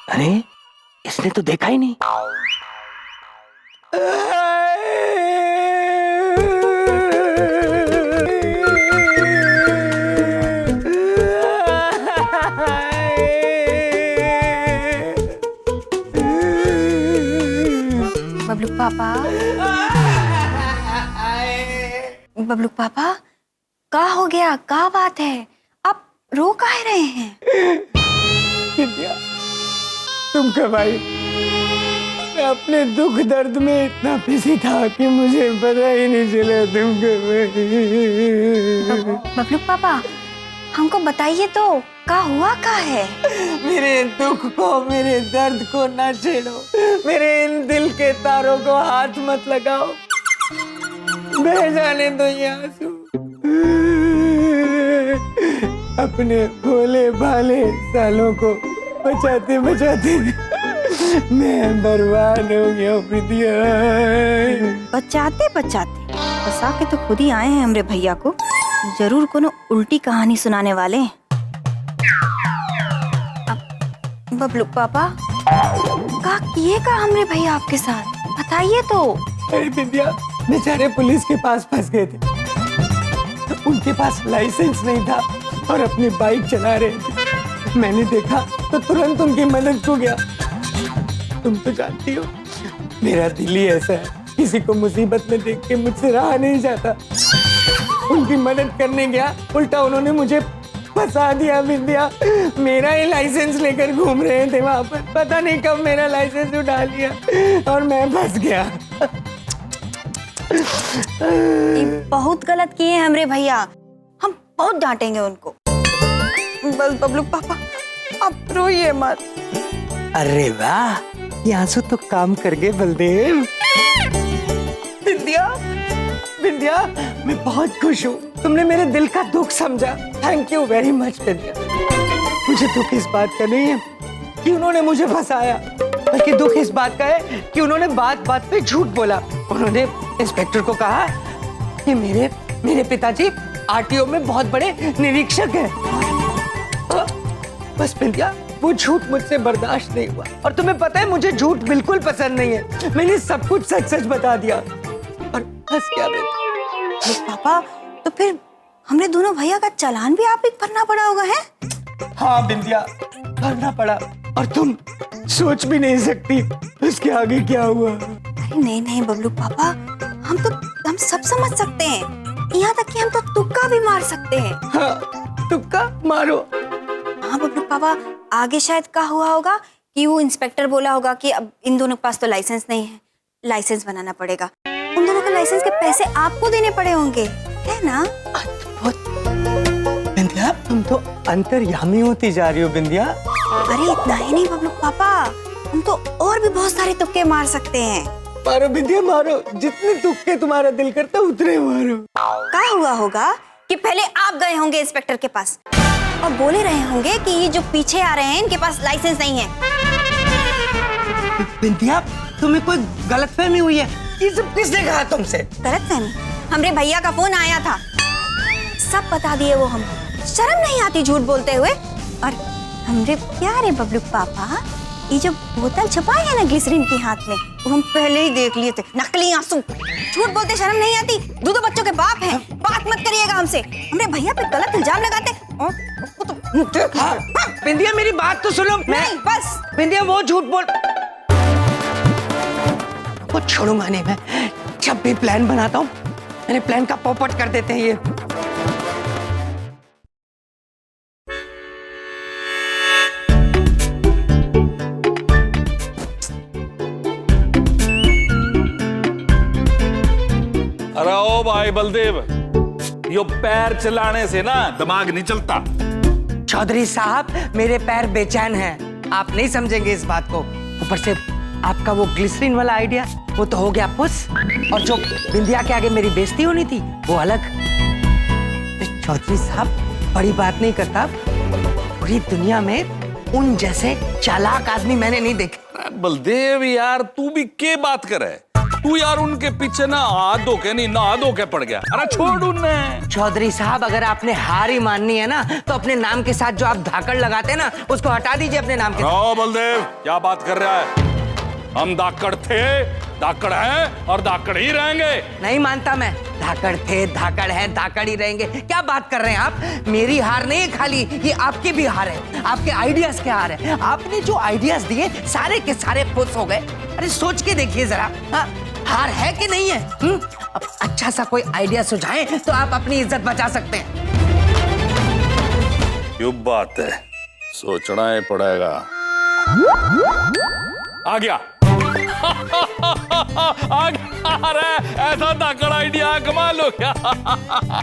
अरे, इसने तो देखा ही नहीं। बबलू पापा, बबलू पापा, क्या हो गया? क्या बात है? आप रो काहे रहे हैं? विद्या, तुम कब आई? मैं अपने दुख दर्द में इतना बिजी था कि मुझे पता ही नहीं चला तुम कब आई। बबलू पापा, हमको बताइए तो, क्या हुआ क्या है? मेरे दुख को, मेरे दर्द को ना छेड़ो, मेरे इन दिल के तारों को हाथ मत लगाओ, बह जाने दो ये आंसू। अपने भोले भाले सालों को बचाते बचाते मैं बर्बाद हो गया विद्या। बचाते बचाते बसा के तो खुद ही आए हैं हमरे भैया को। जरूर कोनो उल्टी कहानी सुनाने वाले हैं। बबलू पापा, का किए का हमरे भैया आपके साथ? बताइए तो। अरे विद्या, बेचारे पुलिस के पास फंस गए थे। उनके पास लाइसेंस नहीं था और अपनी बाइक चला रहे थे। मैंने देखा तो तुरंत उनकी मदद को गया। तुम तो जानती हो, मेरा दिल ही ऐसा है, किसी को मुसीबत में देख के मुझसे रहा नहीं जाता। उनकी मदद करने गया, उल्टा उन्होंने मुझे फंसा दिया विद्या। मेरा ही लाइसेंस लेकर घूम रहे थे वहां पर, पता नहीं कब मेरा लाइसेंस उठा लिया और मैं फंस गया। बहुत गलत किए हैं हमरे भैया, हम बहुत डांटेंगे उनको। बस बबलू पापा, अब रोइए मत। अरे वाह, ये आंसू तो काम कर गए बलदेव। विद्या, विद्या, मैं बहुत खुश हूँ, तुमने मेरे दिल का दुख समझा। थैंक यू वेरी मच विद्या। मुझे दुख इस बात का नहीं है कि उन्होंने मुझे फंसाया, बल्कि दुख इस बात का है कि उन्होंने बात बात पे झूठ बोला। उन्होंने इंस्पेक्टर को कहा कि मेरे पिताजी आरटीओ में बहुत बड़े निरीक्षक हैं। बस विद्या, वो झूठ मुझसे बर्दाश्त नहीं हुआ। और तुम्हें पता है, मुझे झूठ बिल्कुल पसंद नहीं है। मैंने सब कुछ सच सच बता दिया और बस क्या पापा, तो फिर हमने दोनों भैया का चालान भी आप ही भरना पड़ा होगा है? हाँ बिंदिया, भरना पड़ा। और तुम सोच भी नहीं सकती उसके आगे क्या हुआ। नहीं नहीं बबलू पापा, हम सब समझ सकते हैं। यहाँ तक कि हम तो तुक्का भी मार सकते हैं। हाँ, तुक्का मारो। हाँ बबलू पापा, आगे शायद क्या हुआ होगा कि वो इंस्पेक्टर बोला होगा कि अब इन दोनों के पास तो लाइसेंस नहीं है, लाइसेंस बनाना पड़ेगा। उन दोनों के लाइसेंस के पैसे आपको देने पड़े होंगे, है ना? बिंदिया, तुम तो अंतर्यामी होती जा रही हो बिंदिया। अरे इतना ही नहीं बबलू पापा, हम तो और भी बहुत सारे तुक्के मार सकते हैं। मारो बिंदिया मारो, जितने तुक्के तुम्हारा दिल करता उतने मारो। क्या हुआ होगा कि पहले आप गए होंगे इंस्पेक्टर के पास और बोले रहे होंगे कि ये जो पीछे आ रहे हैं इनके पास लाइसेंस नहीं है। बिंदिया, तुम्हें कोई गलतफहमी हुई है? ये सब किसने कहा तुमसे? गलतफहमी? हमरे भैया का फोन आया था, सब बता दिए वो हमको। शर्म नहीं आती झूठ बोलते हुए। और हमरे प्यारे बबलू पापा, ये जो बोतल छुपाई है ना ग्लिसरीन के हाथ में, वो हम पहले ही देख लिए थे। नकली आंसू, झूठ बोलते शर्म नहीं आती? दो बच्चों के बाप हैं, बात मत करिएगा हमसे। हमरे भैया पे गलत इल्जाम लगाते। बिंदिया मेरी बात तो सुनो। नहीं बस बिंदिया वो झूठ बोल, वो छोड़ूंगा नहीं मैं। जब भी प्लान बनाता हूँ मेरे प्लान का पोपट कर देते हैं ये। अरे ओ भाई बलदेव, यो पैर चलाने से ना दिमाग नहीं चलता। चौधरी साहब मेरे पैर बेचैन हैं, आप नहीं समझेंगे इस बात को। ऊपर से आपका वो ग्लिसरीन वाला आइडिया वो तो हो गया पुस, और जो बिंदिया के आगे मेरी बेइज्जती होनी थी वो अलग। चौधरी साहब बड़ी बात नहीं करता, पूरी दुनिया में उन जैसे चालाक आदमी मैंने नहीं देखे। बलदेव यार तू भी के बात करे, तू यार उनके पीछे ना हाथ धो के नहीं नहा धो के पड़ गया। अरे छोड़ उन्हें। चौधरी साहब अगर आपने हार ही माननी है ना तो अपने नाम के साथ जो आप धाकड़ लगाते हैं ना उसको हटा दीजिए अपने नाम के साथ। ओ बलदेव क्या बात कर रहा है? हम धाकड़ थे, धाकड़ हैं और धाकड़ ही रहेंगे। नहीं मानता मैं, धाकड़ थे, धाकड़ है, धाकड़ ही रहेंगे। क्या बात कर रहे हैं आप? मेरी हार नहीं है खाली, ये आपकी भी हार है, आपके आइडियाज के हार है। आपने जो आइडियाज दिए सारे के सारे फुस हो गए। अरे सोच के देखिए जरा, हाँ, हार है कि नहीं है? अब अच्छा सा कोई आइडिया सुझाएं तो आप अपनी इज्जत बचा सकते हैं। क्यों बात है, सोचना ही पड़ेगा। आ गया आ गया। अरे ऐसा धाकड़ आइडिया कमाल हो गया।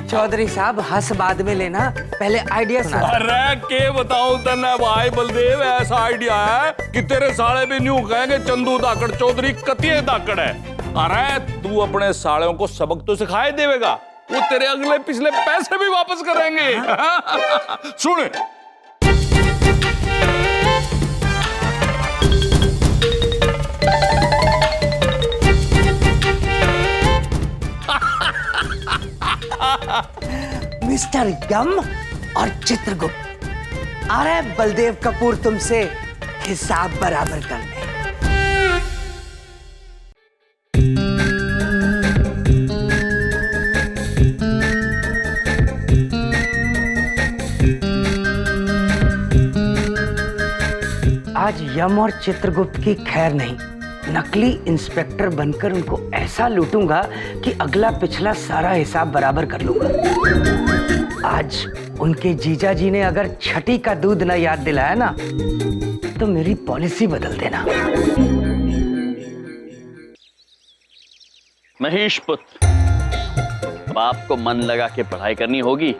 चौधरी साहब हंस बाद में लेना, पहले आइडिया सुना। अरे के बताऊं तन्ने भाई बलदेव, ऐसा आइडिया है कि तेरे साले भी न्यू कहेंगे चंदू धाकड़ चौधरी कतिये धाकड़ है। अरे तू अपने सालों को सबक तो सिखाए देवेगा, वो तेरे अगले पिछले पैसे भी वापस करेंगे। सुन मिस्टर यम और चित्रगुप्त, आ रहे हैं बलदेव कपूर तुमसे हिसाब बराबर करने। आज यम और चित्रगुप्त की खैर नहीं, नकली इंस्पेक्टर बनकर उनको ऐसा लूटूंगा कि अगला पिछला सारा हिसाब बराबर कर लूंगा। आज उनके जीजा जी ने अगर छठी का दूध न याद दिलाया ना तो मेरी पॉलिसी बदल देना। महेश पुत्र, अब आपको मन लगा के पढ़ाई करनी होगी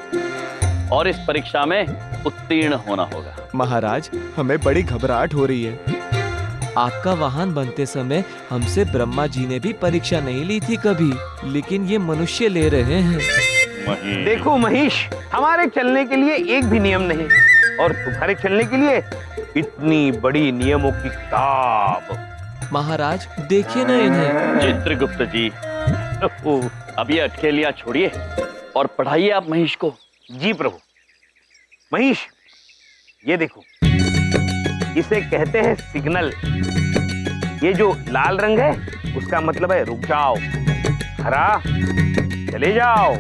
और इस परीक्षा में उत्तीर्ण होना होगा। महाराज हमें बड़ी घबराहट हो रही है। आपका वाहन बनते समय हमसे ब्रह्मा जी ने भी परीक्षा नहीं ली थी कभी, लेकिन ये मनुष्य ले रहे हैं। देखो महेश, हमारे चलने के लिए एक भी नियम नहीं, और तुम्हारे चलने के लिए इतनी बड़ी नियमों की किताब। महाराज देखिए ना इन्हें। चित्रगुप्त जी, अब ये अटकेलियां छोड़िए और पढ़ाइए आप महेश को। जी प्रभु। महेश, ये देखो, इसे कहते हैं सिग्नल। ये जो लाल रंग है उसका मतलब है रुक जाओ, हरा चले जाओ,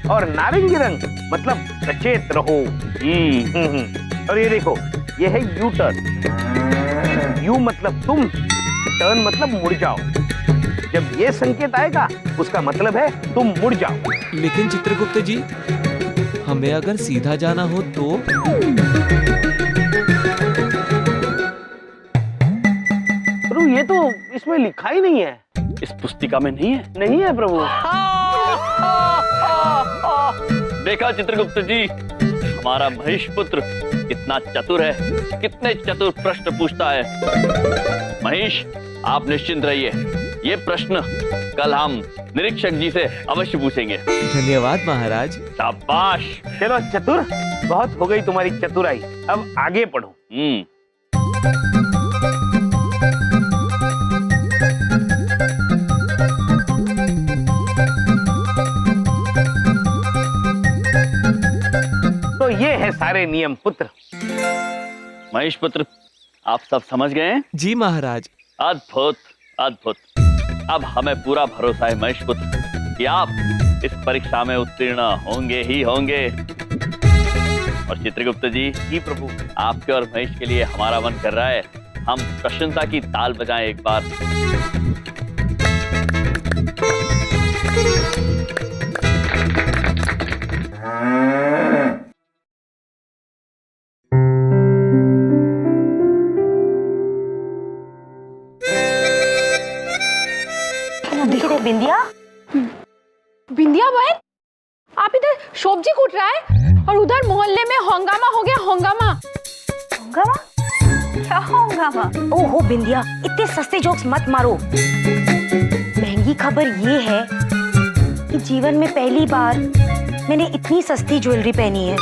और नारंगी रंग मतलब सचेत रहो। और ये देखो, ये है यू टर्न। यू मतलब तुम, टर्न मतलब मुड़ जाओ। जब ये संकेत आएगा उसका मतलब है तुम मुड़ जाओ। लेकिन चित्रगुप्त जी, हमें अगर सीधा जाना हो तो? प्रभु ये तो इसमें लिखा ही नहीं है। इस पुस्तिका में नहीं है? नहीं है प्रभु। देखा चित्रगुप्त जी, हमारा महेश पुत्र कितना चतुर है, कितने चतुर प्रश्न पूछता है। महेश, आप निश्चिंत रहिए, ये प्रश्न कल हम निरीक्षक जी से अवश्य पूछेंगे। धन्यवाद महाराज। शाबाश। चलो चतुर, बहुत हो गई तुम्हारी चतुराई, अब आगे पढ़ो। सारे नियम पुत्र। महेश पुत्र, आप सब समझ गए हैं? जी महाराज। अद्भुत अद्भुत। अब हमें पूरा भरोसा है महेश पुत्र कि आप इस परीक्षा में उत्तीर्ण होंगे ही होंगे। और चित्रगुप्त जी प्रभु, आपके और महेश के लिए हमारा मन कर रहा है हम प्रशंसा की ताल बजाएं एक बार। देखो बिंदिया। बिंदिया बहन, आप इधर सब्जी कूट रहा है और उधर मोहल्ले में हंगामा हो गया। हंगामा? हंगामा? क्या हंगामा? ओहो बिंदिया, इतने सस्ते जोक्स मत मारो। महंगी खबर ये है कि जीवन में पहली बार मैंने इतनी सस्ती ज्वेलरी पहनी है।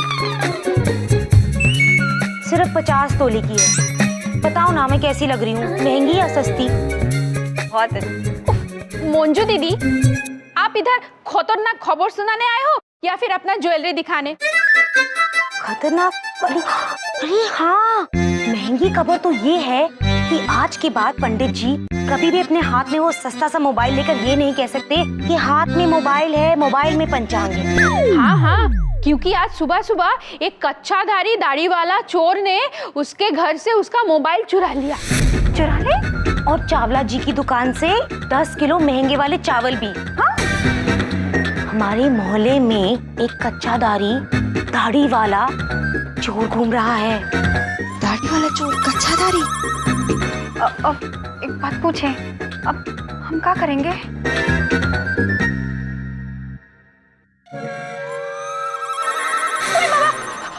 सिर्फ 50 तोले की है। बताओ ना मैं कैसी लग रही हूँ, महंगी या सस्ती? बहुत। मंजू दीदी, आप इधर खतरनाक खबर सुनाने आए हो या फिर अपना ज्वेलरी दिखाने? खतरनाक? अरे हाँ, महंगी खबर तो ये है कि आज के बाद पंडित जी कभी भी अपने हाथ में वो सस्ता सा मोबाइल लेकर ये नहीं कह सकते कि हाथ में मोबाइल है, मोबाइल में पंचांग है। हाँ हाँ, क्योंकि आज सुबह सुबह एक कच्चाधारी दाढ़ी वाला चोर ने उसके घर से उसका मोबाइल चुरा लिया। चुरा ले? और चावला जी की दुकान से 10 किलो महंगे वाले चावल भी। हाँ? हमारे मोहल्ले में एक कच्चाधारी दाढ़ी वाला चोर घूम रहा है। दाढ़ी वाला चोर कच्चाधारी? अब एक बात पूछें, अब हम क्या करेंगे?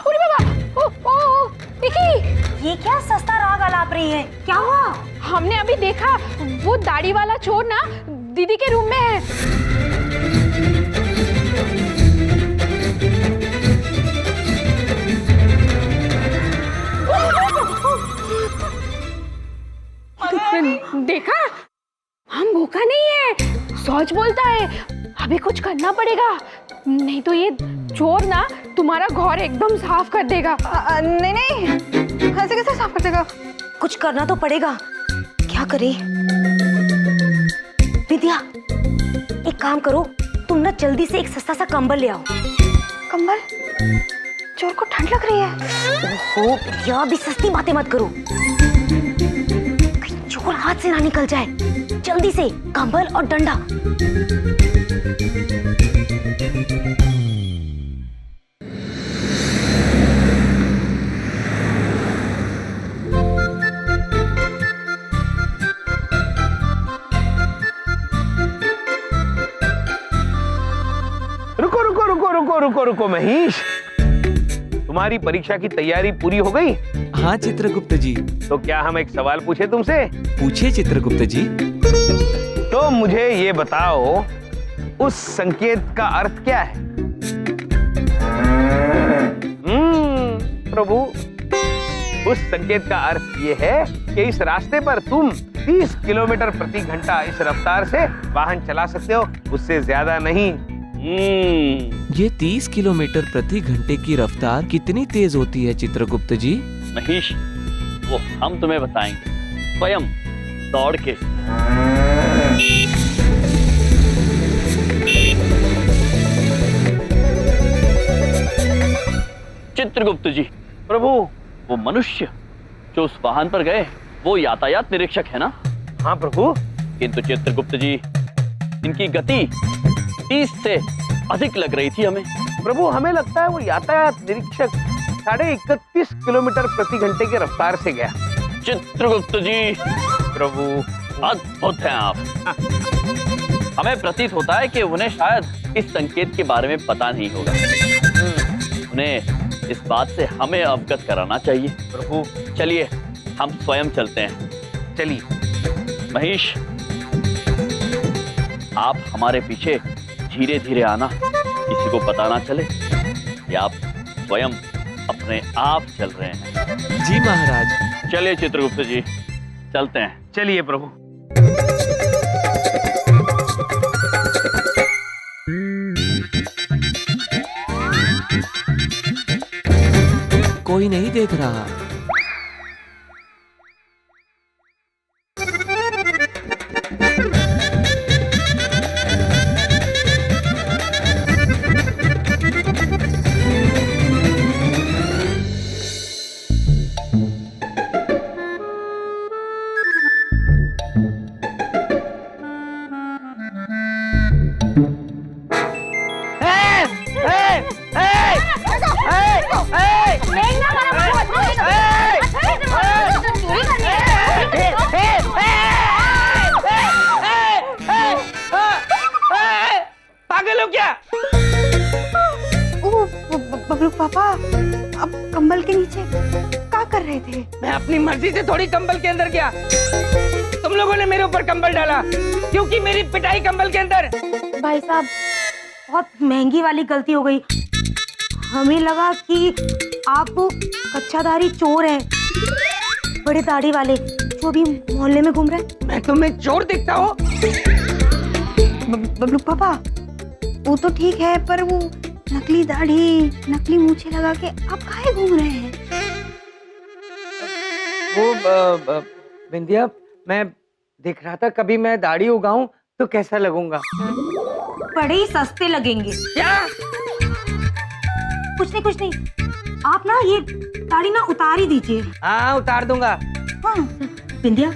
अरे बाबा, ओ, देखिए। ये क्या सस्ता राग अलाप रही है? क्या हुआ? हमने अभी देखा वो दाढ़ी वाला चोर ना दीदी के रूम में है। देखा, हम भूखा नहीं है, सच बोलता है। अभी कुछ करना पड़ेगा, नहीं तो ये चोर ना तुम्हारा घर एकदम साफ कर देगा। नहीं नहीं, ऐसे कैसे साफ कर देगा? कुछ करना तो पड़ेगा। क्या करे? विद्या, एक काम करो, तुम ना जल्दी से एक सस्ता सा कंबल ले आओ। कंबल? चोर को ठंड लग रही है। ओहो विद्या, अभी सस्ती बातें मत करो, कहीं चोर हाथ से ना निकल जाए। जल्दी से कंबल और डंडा। रुको महेश, तुम्हारी परीक्षा की तैयारी पूरी हो गई? हाँ चित्रगुप्त जी। तो क्या हम एक सवाल पूछे तुमसे? पूछिए चित्रगुप्त जी। तो मुझे ये बताओ, उस संकेत का अर्थ क्या है? प्रभु, उस संकेत का अर्थ ये है कि इस रास्ते पर तुम 30 किलोमीटर प्रति घंटा इस रफ्तार से वाहन चला सकते हो, उससे ज्यादा नहीं। ये 30 किलोमीटर प्रति घंटे की रफ्तार कितनी तेज होती है चित्रगुप्त जी? महेश, वो हम तुम्हें बताएंगे स्वयं दौड़ के। चित्रगुप्त जी। प्रभु, वो मनुष्य जो उस वाहन पर गए वो यातायात निरीक्षक है ना? हाँ प्रभु। किंतु चित्रगुप्त जी, इनकी गति 30 से अधिक लग रही थी हमें। प्रभु, हमें लगता है वो यातायात निरीक्षक 31.5 किलोमीटर प्रति घंटे की रफ्तार से गया। चित्रगुप्त जी। प्रभु, अद्भुत हैं आप। हमें प्रतीत होता है कि उन्हें शायद इस संकेत के बारे में पता नहीं होगा। उन्हें इस बात से हमें अवगत कराना चाहिए। प्रभु, चलिए हम स्वयं चलते हैं। चलिए। महेश, आप हमारे पीछे धीरे धीरे आना, किसी को पता ना चले कि आप स्वयं अपने आप चल रहे हैं। जी महाराज। चलिए चित्रगुप्त जी, चलते हैं। चलिए प्रभु। कोई नहीं देख रहा। पागल हो क्या? ओ बबलू पापा, अब कंबल के नीचे क्या कर रहे थे? मैं अपनी मर्जी से थोड़ी कंबल के अंदर गया। तुम लोगों ने मेरे ऊपर कंबल डाला क्योंकि मेरी पिटाई कंबल के अंदर। भाई साहब, बहुत महंगी वाली गलती हो गई। हमें लगा कि आप कच्चाधारी चोर हैं, बड़े दाढ़ी वाले जो अभी मोहल्ले में घूम रहे हैं। मैं तुम्हें चोर दिखता हूँ? बबलू पापा, वो तो ठीक है, पर वो नकली दाढ़ी, नकली मूछें लगा के आप काहे घूम रहे हैं? वो बिंदिया, मैं देख रहा था कभी मैं दाढ़ी उगाऊं तो कैसा लगूंगा। बड़े ही सस्ते लगेंगे। क्या? कुछ नहीं, आप ना ये दाढ़ी ना उतार ही दीजिए। हाँ, उतार दूंगा। हाँ बिंदिया,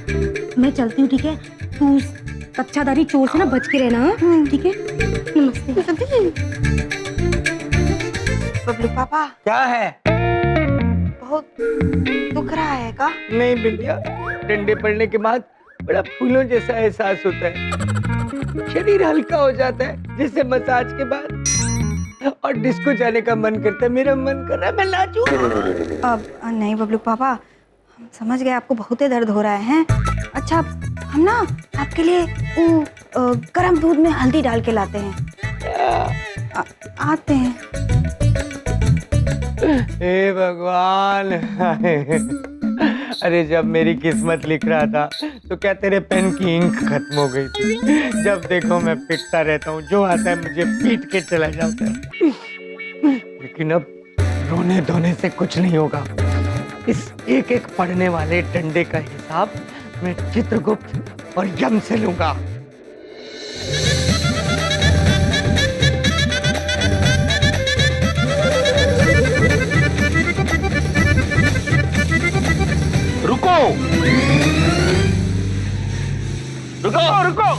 मैं चलती हूँ, ठीक है? तू कच्चाधारी चोर से ना बच के रहना, ठीक है? नमस्ते। बबलू पापा, क्या है? बहुत दुख रहा है का? नहीं बिंदिया, डंडे पड़ने के बाद बड़ा फूलों जैसा एहसास होता है। शरीर हल्का हो जाता है जैसे मसाज के बाद, और डिस्को जाने का मन करता है। मेरा मन कर रहा है मैं नाचूं। अब नहीं बबलू पापा, हम समझ गए आपको बहुत ही दर्द हो रहा है। अच्छा, हम ना आपके लिए वो गर्म दूध में हल्दी डाल के लाते हैं। आते हैं। हे भगवान, अरे जब मेरी किस्मत लिख रहा था तो क्या तेरे पेन की इंक खत्म हो गई थी? जब देखो मैं पिटता रहता हूँ, जो आता है मुझे पीट के चला जाता है। लेकिन अब रोने धोने से कुछ नहीं होगा। इस एक एक पढ़ने वाले डंडे का हिसाब मैं चित्रगुप्त और यम से लूंगा। रुको रुको रुको।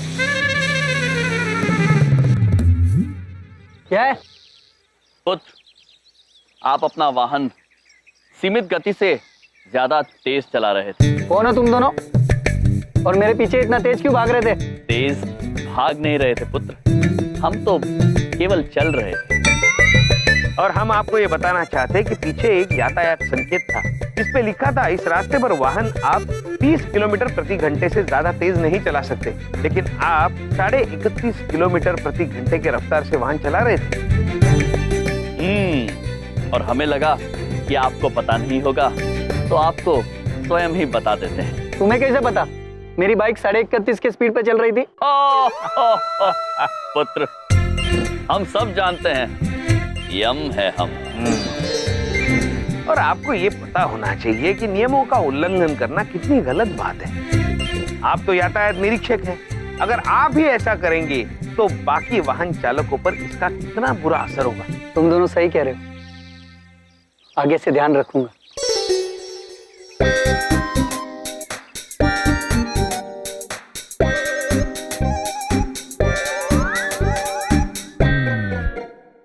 क्या है? पुत्र, आप अपना वाहन सीमित गति से ज्यादा तेज चला रहे थे। कौन हो तुम दोनों? और मेरे पीछे इतना तेज क्यों भाग रहे थे? तेज भाग नहीं रहे थे पुत्र, हम तो केवल चल रहे थे। और हम आपको ये बताना चाहते हैं कि पीछे एक यातायात संकेत था जिस पे लिखा था इस रास्ते पर वाहन आप 30 किलोमीटर प्रति घंटे से ज्यादा तेज नहीं चला सकते, लेकिन आप 31.5 किलोमीटर प्रति घंटे के रफ्तार से वाहन चला रहे थे। और हमें लगा कि आपको पता नहीं होगा तो आपको स्वयं ही बता देते हैं। तुम्हें कैसे पता? मेरी बाइक 31.5 के स्पीड पे चल रही थी। पुत्र, हम सब जानते हैं, यम है हम। और आपको ये पता होना चाहिए कि नियमों का उल्लंघन करना कितनी गलत बात है। आप तो यातायात निरीक्षक हैं, अगर आप भी ऐसा करेंगे तो बाकी वाहन चालकों पर इसका कितना बुरा असर होगा। तुम दोनों सही कह रहे हो, आगे से ध्यान रखूंगा।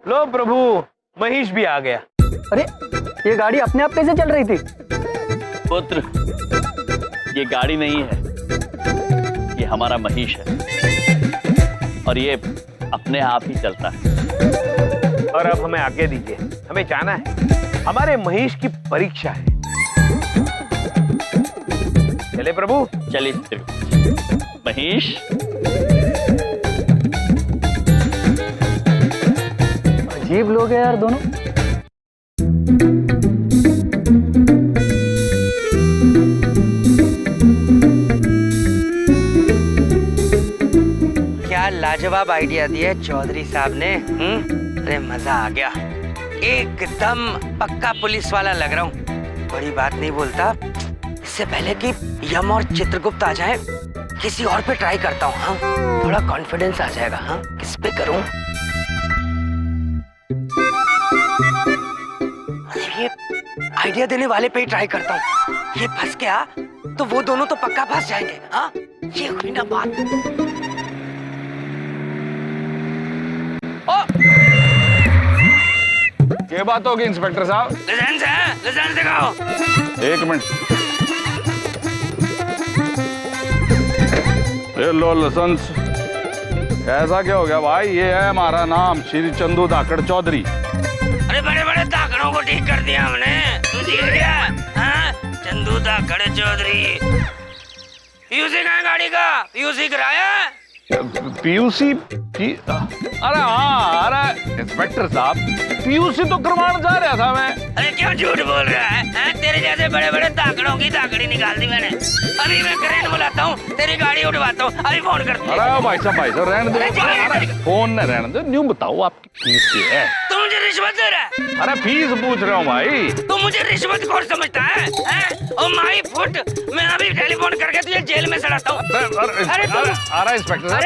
लो प्रभु, महेश भी आ गया। अरे, ये गाड़ी अपने आप कैसे चल रही थी? पुत्र, ये गाड़ी नहीं है, ये हमारा महेश है, और ये अपने आप ही चलता है। और अब हमें आगे दीजिए, हमें जाना है, हमारे महेश की परीक्षा है। चले प्रभु। चलिए महेश। अजीब लोग हैं यार दोनों। क्या लाजवाब आइडिया दिया चौधरी साहब ने। अरे मजा आ गया, एकदम पक्का पुलिस वाला लग रहा हूँ। बड़ी बात नहीं बोलता, इससे पहले कि यम और चित्रगुप्त आ जाए किसी और पे ट्राई करता हूँ। हाँ, थोड़ा कॉन्फिडेंस आ जाएगा। हाँ, किस पे करूँ? ये आइडिया देने वाले पे ही ट्राई करता हूँ। ये फंस गया तो वो दोनों तो पक्का फंस जाएंगे। हाँ, ये हुई ना बात। ये बात होगी इंस्पेक्टर साहब। लाइसेंस है, लाइसेंस दिखाओ। एक मिनट, ये लो लाइसेंस। ऐसा क्या हो गया भाई? ये है हमारा नाम, श्री चंदू धाकड़ चौधरी। अरे बड़े बड़े धाकड़ों को ठीक कर दिया हमने, तू जीत गया। हाँ, चंदू धाकड़ चौधरी। पीयूसी कहाँ है गाड़ी का? पीयूसी कराया? पीयूसी? अरे हाँ, अरे इंस्पेक्टर साहब, पीयूसी तो करवाने जा रहा था मैं। अरे क्यों झूठ बोल रहा है? तेरे जैसे बड़े बड़े धाकड़ों की धाकड़ी निकाल दी मैंने। अभी मैं क्रेन बुलाता हूँ, तेरी गाड़ी उठवाता हूँ। अभी फोन करता हूँ। अरे भाई साहब रहने दो, फोन न रहने दो। न्यू बताओ आपकी फीस क्या है? तू मुझे रिश्वत दे रहा है? अरे फीस पूछ रहा हूँ भाई। तू मुझे रिश्वत कौन समझता है? ओ माय फुट, मैं अभी टेलीफोन करके तुझे जेल में सड़ाता हूँ। अरे इंस्पेक्टर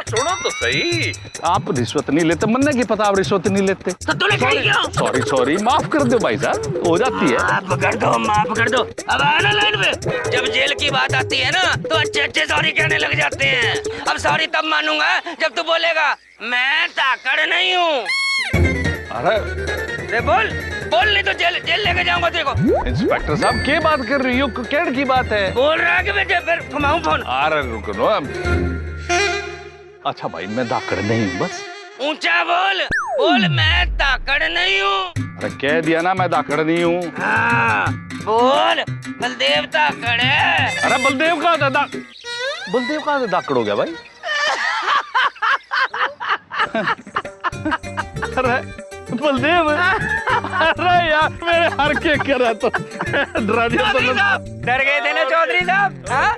सुनो तो सही, आप रिश्वत नहीं लेते। मन्ने की पता आप रिश्वत नहीं लेते। तो तूने कही क्यों? सॉरी सॉरी, माफ कर दो भाई साहब, हो जाती है। माफ कर दो, माफ कर दो। अब आना लाइन पे। जब जेल की बात आती है ना तो अच्छे अच्छे सॉरी कहने लग जाते हैं। अब सॉरी तब मानूंगा जब तू बोलेगा मैं धाकड़ नहीं हूँ। अरे बोल बोल, नहीं तो जेल जेल लेके जाऊंगा तेरे को। इंस्पेक्टर साहब क्या बात कर रही हो? केड़ की बात है? बोल रहा है कि मैं फिर घुमाऊं फोन। अरे रुको नो। अच्छा भाई, मैं धाकड़ नहीं हूँ बस। ऊंचा बोल, बोल मैं धाकड़ नहीं हूँ। अरे कह दिया ना मैं धाकड़ नहीं हूँ। हाँ, बोल बलदेव धाकड़ है। अरे बलदेव का दादा, बलदेव का धाकड़ हो गया भाई। अरे बलदेव, अरे यार मेरे हर के करा तो डरा दिया। डर गए थे ना चौधरी साहब? हाँ,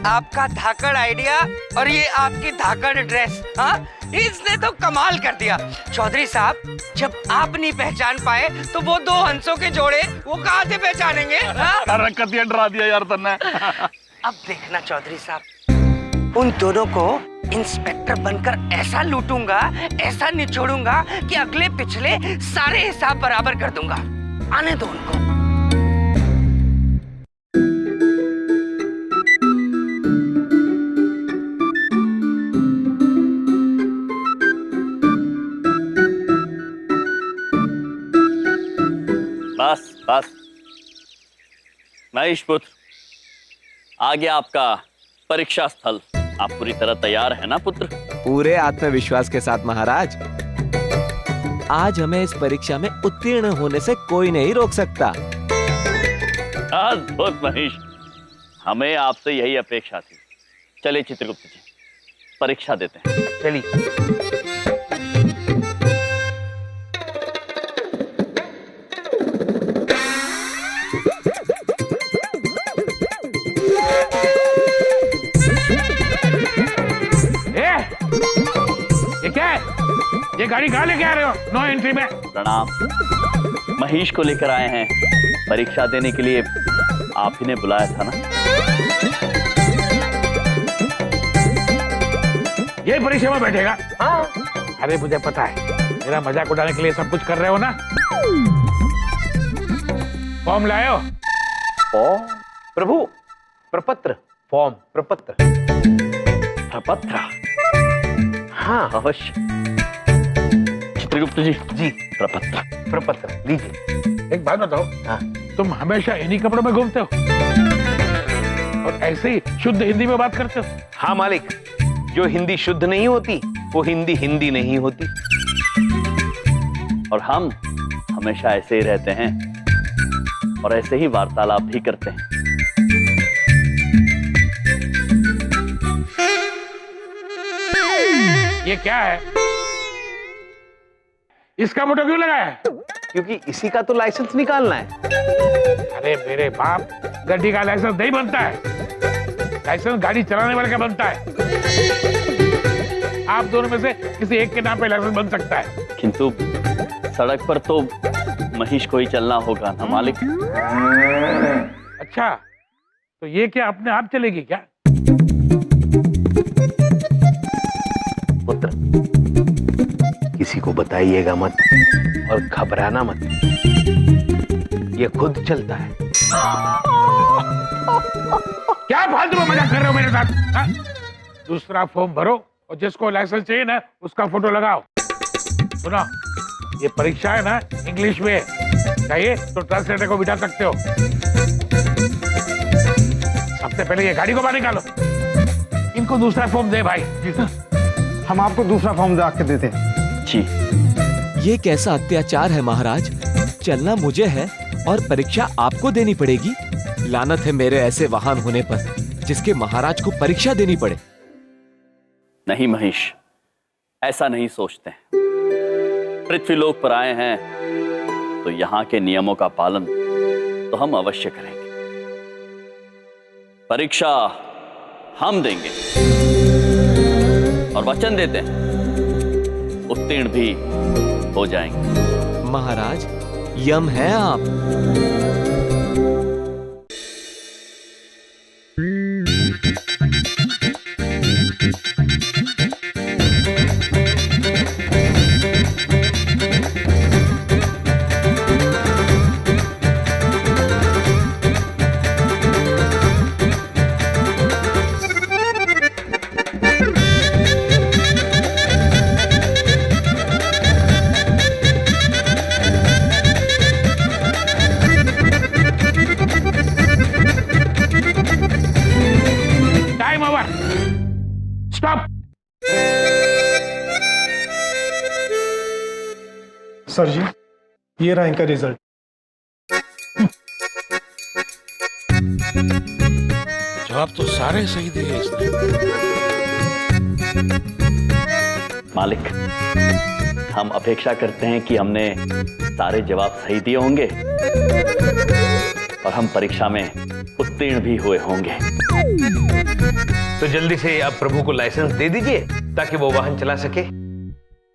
आपका धाकड़ आइडिया और ये आपकी धाकड़ ड्रेस, हाँ, इसने तो कमाल कर दिया। चौधरी साहब, जब आप नहीं पहचान पाए तो वो दो हंसों के जोड़े वो कहाँ से पहचानेंगे? अरे कतिया डरा दिया यार तन्ने। अब देखना चौधरी साहब, उन दोनों को इंस्पेक्टर बनकर ऐसा लूटूंगा, ऐसा निचोड़ूंगा कि अगले पिछले सारे हिसाब बराबर कर दूंगा। आने दो उनको। बस बस महेश पुत्र, आ गया आपका परीक्षा स्थल। आप पूरी तरह तैयार है ना पुत्र? पूरे आत्मविश्वास के साथ महाराज। आज हमें इस परीक्षा में उत्तीर्ण होने से कोई नहीं रोक सकता। अद्भुत महेश, हमें आपसे यही अपेक्षा थी। चलिए चित्रगुप्त जी, परीक्षा देते हैं। चलिए। ये क्या है? ये गाड़ी कहाँ लेके आ रहे हो? नो एंट्री में। प्रणाम, महेश को लेकर आए हैं परीक्षा देने के लिए। आप ही ने बुलाया था ना? ये परीक्षा में बैठेगा? हाँ। अरे मुझे पता है, मेरा मजाक उड़ाने के लिए सब कुछ कर रहे हो ना। फॉर्म लाए हो? फॉर्म? प्रभु, प्रपत्र। फॉर्म, प्रपत्र। प्रपत्र? हाँ अवश्य। चित्रगुप्त जी, जी प्रपत्र। प्रपत्र लीजिए। एक बात बताओ, हाँ। तुम हमेशा इन्हीं कपड़ों में घूमते हो और ऐसे ही शुद्ध हिंदी में बात करते हो? हाँ मालिक, जो हिंदी शुद्ध नहीं होती वो हिंदी हिंदी नहीं होती। और हम हमेशा ऐसे ही रहते हैं और ऐसे ही वार्तालाप भी करते हैं। ये क्या है? इसका फोटो क्यों लगाया है? क्योंकि इसी का तो लाइसेंस निकालना है। अरे मेरे बाप, गाड़ी का लाइसेंस नहीं बनता है। लाइसेंस गाड़ी चलाने वाले का बनता है। आप दोनों में से किसी एक के नाम पे लाइसेंस बन सकता है। किंतु सड़क पर तो महेश को ही चलना होगा ना मालिक। अच्छा, तो ये क्या अपने आप चलेगी क्या? पुत्र, किसी को बताइएगा मत और घबराना मत, ये खुद चलता है। क्या फालतू में मजाक कर रहे हो मेरे साथ? हाँ? दूसरा फॉर्म भरो और जिसको लाइसेंस चाहिए ना उसका फोटो लगाओ। सुनो, ये परीक्षा है ना इंग्लिश में, चाहिए तो ट्रांसलेटर को बिठा सकते हो। सबसे पहले ये गाड़ी को बाहर निकालो। इनको दूसरा फॉर्म दे भाई। जी सर, हम आपको दूसरा फॉर्म ला के देते हैं। जी। ये कैसा अत्याचार है महाराज? चलना मुझे है और परीक्षा आपको देनी पड़ेगी। लानत है मेरे ऐसे वाहन होने पर जिसके महाराज को परीक्षा देनी पड़े। नहीं महेश, ऐसा नहीं सोचते। पृथ्वीलोक पर आए हैं तो यहाँ के नियमों का पालन तो हम अवश्य करेंगे। परीक्षा हम देंगे और वचन देते हैं उत्तीर्ण भी हो जाएंगे। महाराज, यम है आप। सर जी, ये रहा इनका रिजल्ट। जवाब तो सारे सही दिए इसने। मालिक, हम अपेक्षा करते हैं कि हमने सारे जवाब सही दिए होंगे और हम परीक्षा में उत्तीर्ण भी हुए होंगे। तो जल्दी से आप प्रभु को लाइसेंस दे दीजिए ताकि वो वाहन चला सके।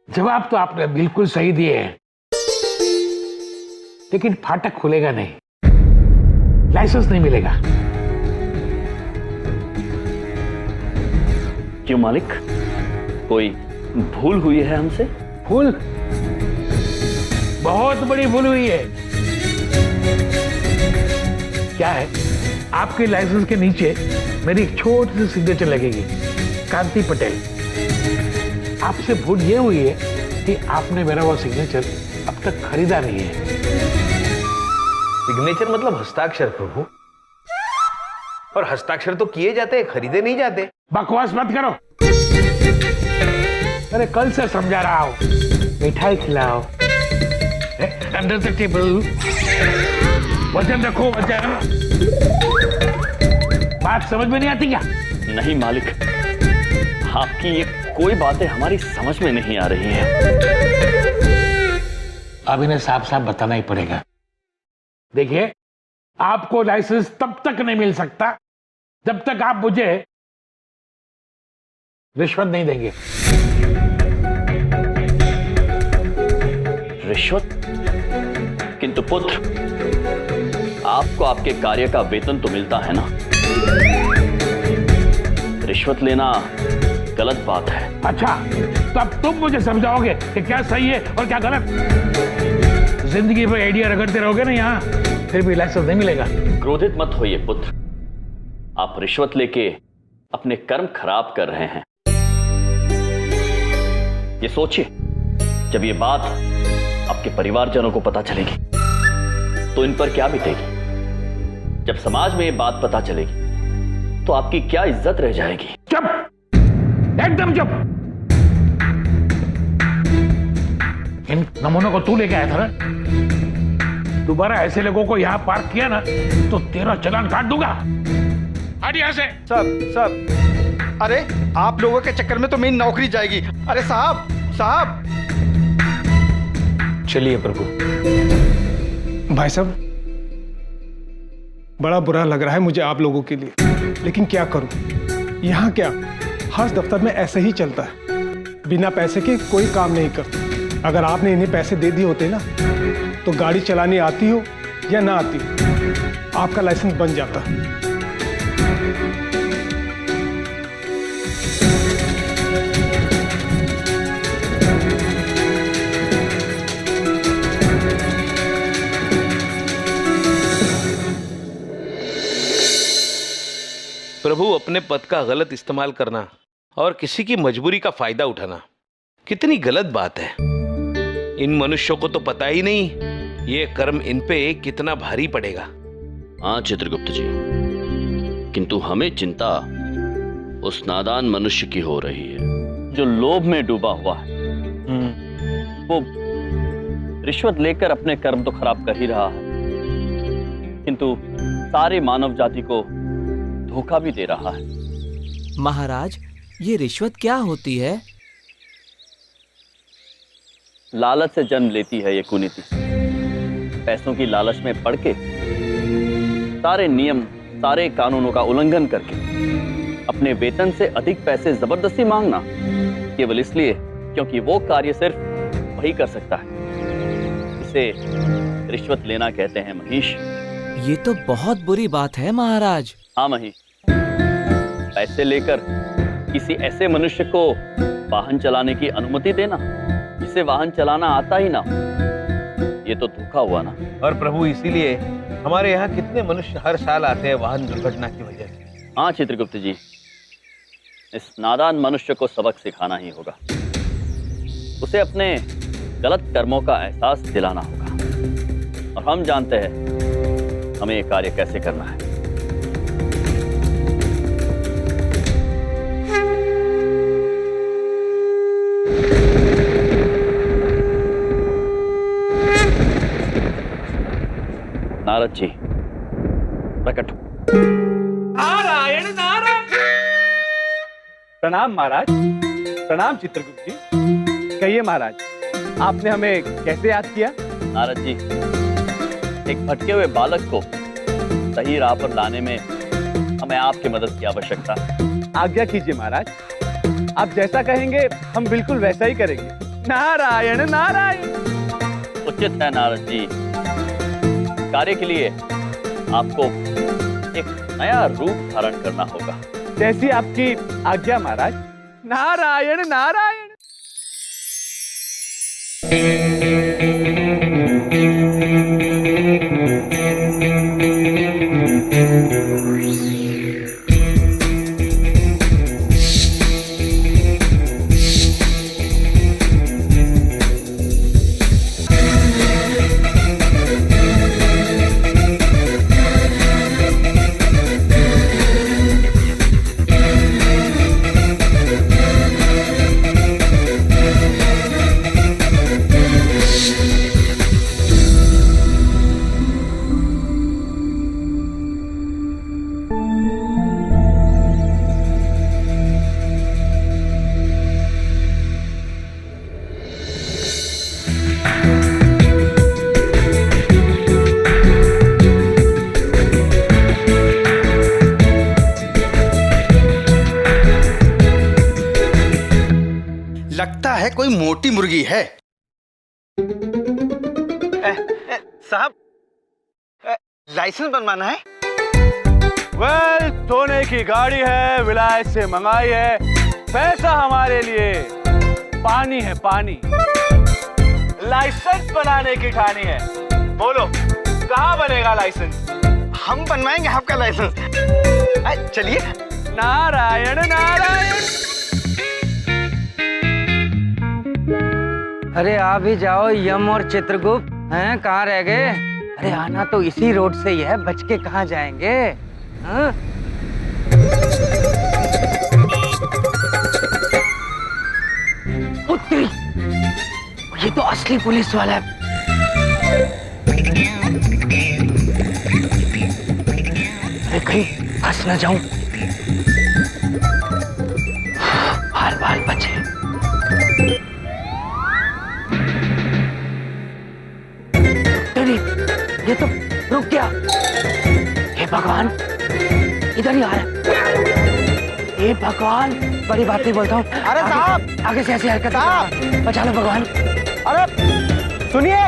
जवाब तो आपने बिल्कुल सही दिए हैं, लेकिन फाटक खुलेगा नहीं, लाइसेंस नहीं मिलेगा। क्यों मालिक, कोई भूल हुई है हमसे? भूल? बहुत बड़ी भूल हुई है। क्या है? आपके लाइसेंस के नीचे मेरी एक छोटी सी सिग्नेचर लगेगी, कांति पटेल। आपसे भूल ये हुई है कि आपने मेरा वो सिग्नेचर अब तक खरीदा नहीं है। सिग्नेचर मतलब हस्ताक्षर प्रभु, और हस्ताक्षर तो किए जाते हैं, खरीदे नहीं जाते। बकवास मत करो। अरे कल से समझा रहा हूं, मिठाई खिलाओ, अंडर द टेबल, वजन रखो, वजन। बात समझ में नहीं आती क्या? नहीं मालिक, आपकी ये कोई बातें हमारी समझ में नहीं आ रही है। अब इन्हें साफ साफ बताना ही पड़ेगा। देखिए, आपको लाइसेंस तब तक नहीं मिल सकता जब तक आप मुझे रिश्वत नहीं देंगे। रिश्वत? किंतु पुत्र, आपको आपके कार्य का वेतन तो मिलता है ना। रिश्वत लेना गलत बात है। अच्छा, तो अब तुम मुझे समझाओगे कि क्या सही है और क्या गलत। जिंदगी में आइडिया रगड़ते रहोगे ना यहाँ, फिर भी लाइसेंस नहीं मिलेगा। क्रोधित मत होइए पुत्र, आप रिश्वत लेके अपने कर्म खराब कर रहे हैं। ये सोचिए, जब ये बात आपके परिवारजनों को पता चलेगी तो इन पर क्या बीतेगी। जब समाज में ये बात पता चलेगी तो आपकी क्या इज्जत रह जाएगी। चुप, एकदम चुप। इन नमूनों को तू लेके आया था ना। दोबारा ऐसे लोगों को यहाँ पार्क किया ना तो तेरा चालान काट दूंगा। हट यहाँ से। सब अरे आप लोगों के चक्कर में तो मेरी नौकरी जाएगी। अरे साहब साहब। चलिए प्रभु। भाई साहब, बड़ा बुरा लग रहा है मुझे आप लोगों के लिए, लेकिन क्या करूं। यहाँ क्या हर दफ्तर में ऐसे ही चलता है, बिना पैसे के कोई काम नहीं करता। अगर आपने इन्हें पैसे दे दिए होते ना तो गाड़ी चलानी आती हो या ना आती हो, आपका लाइसेंस बन जाता। प्रभु, अपने पद का गलत इस्तेमाल करना और किसी की मजबूरी का फायदा उठाना कितनी गलत बात है। इन मनुष्यों को तो पता ही नहीं ये कर्म इन पे कितना भारी पड़ेगा। हाँ चित्रगुप्त जी, किंतु हमें चिंता उस नादान मनुष्य की हो रही है जो लोभ में डूबा हुआ है। वो रिश्वत लेकर अपने कर्म तो खराब कर ही रहा है, किंतु सारे मानव जाति को धोखा भी दे रहा है। महाराज, ये रिश्वत क्या होती है? लालच से जन्म लेती है ये कुनीति। पैसों की लालच में पड़ के सारे नियम, सारे कानूनों का उल्लंघन करके अपने वेतन से अधिक पैसे जबरदस्ती मांगना, केवल इसलिए क्योंकि वो कार्य सिर्फ वही कर सकता है। इसे रिश्वत लेना कहते हैं महेश। ये तो बहुत बुरी बात है महाराज। हाँ महेश, पैसे लेकर किसी ऐसे मनुष्य को वाहन चलाने की अनुमति देना जिसे वाहन चलाना आता ही ना, ये तो धोखा हुआ ना। और प्रभु, इसीलिए हमारे यहाँ कितने मनुष्य हर साल आते हैं वाहन दुर्घटना की वजह से। हाँ चित्रगुप्त जी, इस नादान मनुष्य को सबक सिखाना ही होगा। उसे अपने गलत कर्मों का एहसास दिलाना होगा, और हम जानते हैं हमें ये कार्य कैसे करना है। नारद जी, प्रकट। नारायण नारायण। प्रणाम महाराज। प्रणाम चित्रगुप्त जी। कहिए महाराज, आपने हमें कैसे याद किया? नारद जी, एक भटके हुए बालक को सही राह पर लाने में हमें आपकी मदद की आवश्यकता है। आज्ञा कीजिए महाराज, आप जैसा कहेंगे हम बिल्कुल वैसा ही करेंगे। नारायण नारायण। उचित है नारद जी, कार्य के लिए आपको एक नया रूप धारण करना होगा। जैसी आपकी आज्ञा महाराज। नारायण नारायण। लगता है कोई मोटी मुर्गी है। साहब, लाइसेंस बनवाना है? वेल, सोने की गाड़ी है, विलायत से मंगाई है। पैसा हमारे लिए पानी है, पानी। लाइसेंस बनाने की ठानी है। बोलो, कहाँ बनेगा लाइसेंस? हम बनवाएंगे आपका लाइसेंस। चलिए। नारायण नारायण। अरे आ भी जाओ यम और चित्रगुप्त। हैं, कहाँ रह गए? अरे आना तो इसी रोड से ही है, बच के कहाँ जाएंगे? हाँ? उत्तरी, ये तो असली पुलिस वाला है। अरे कहीं फंस ना जाऊं। बाल बाल बचे। ये तो रुक गया। हे भगवान, इधर ही आ रहा है। हे भगवान, बड़ी बात नहीं बोलता हूँ। अरे साहब, आगे से ऐसी हरकत, बचा लो भगवान। अरे सुनिए,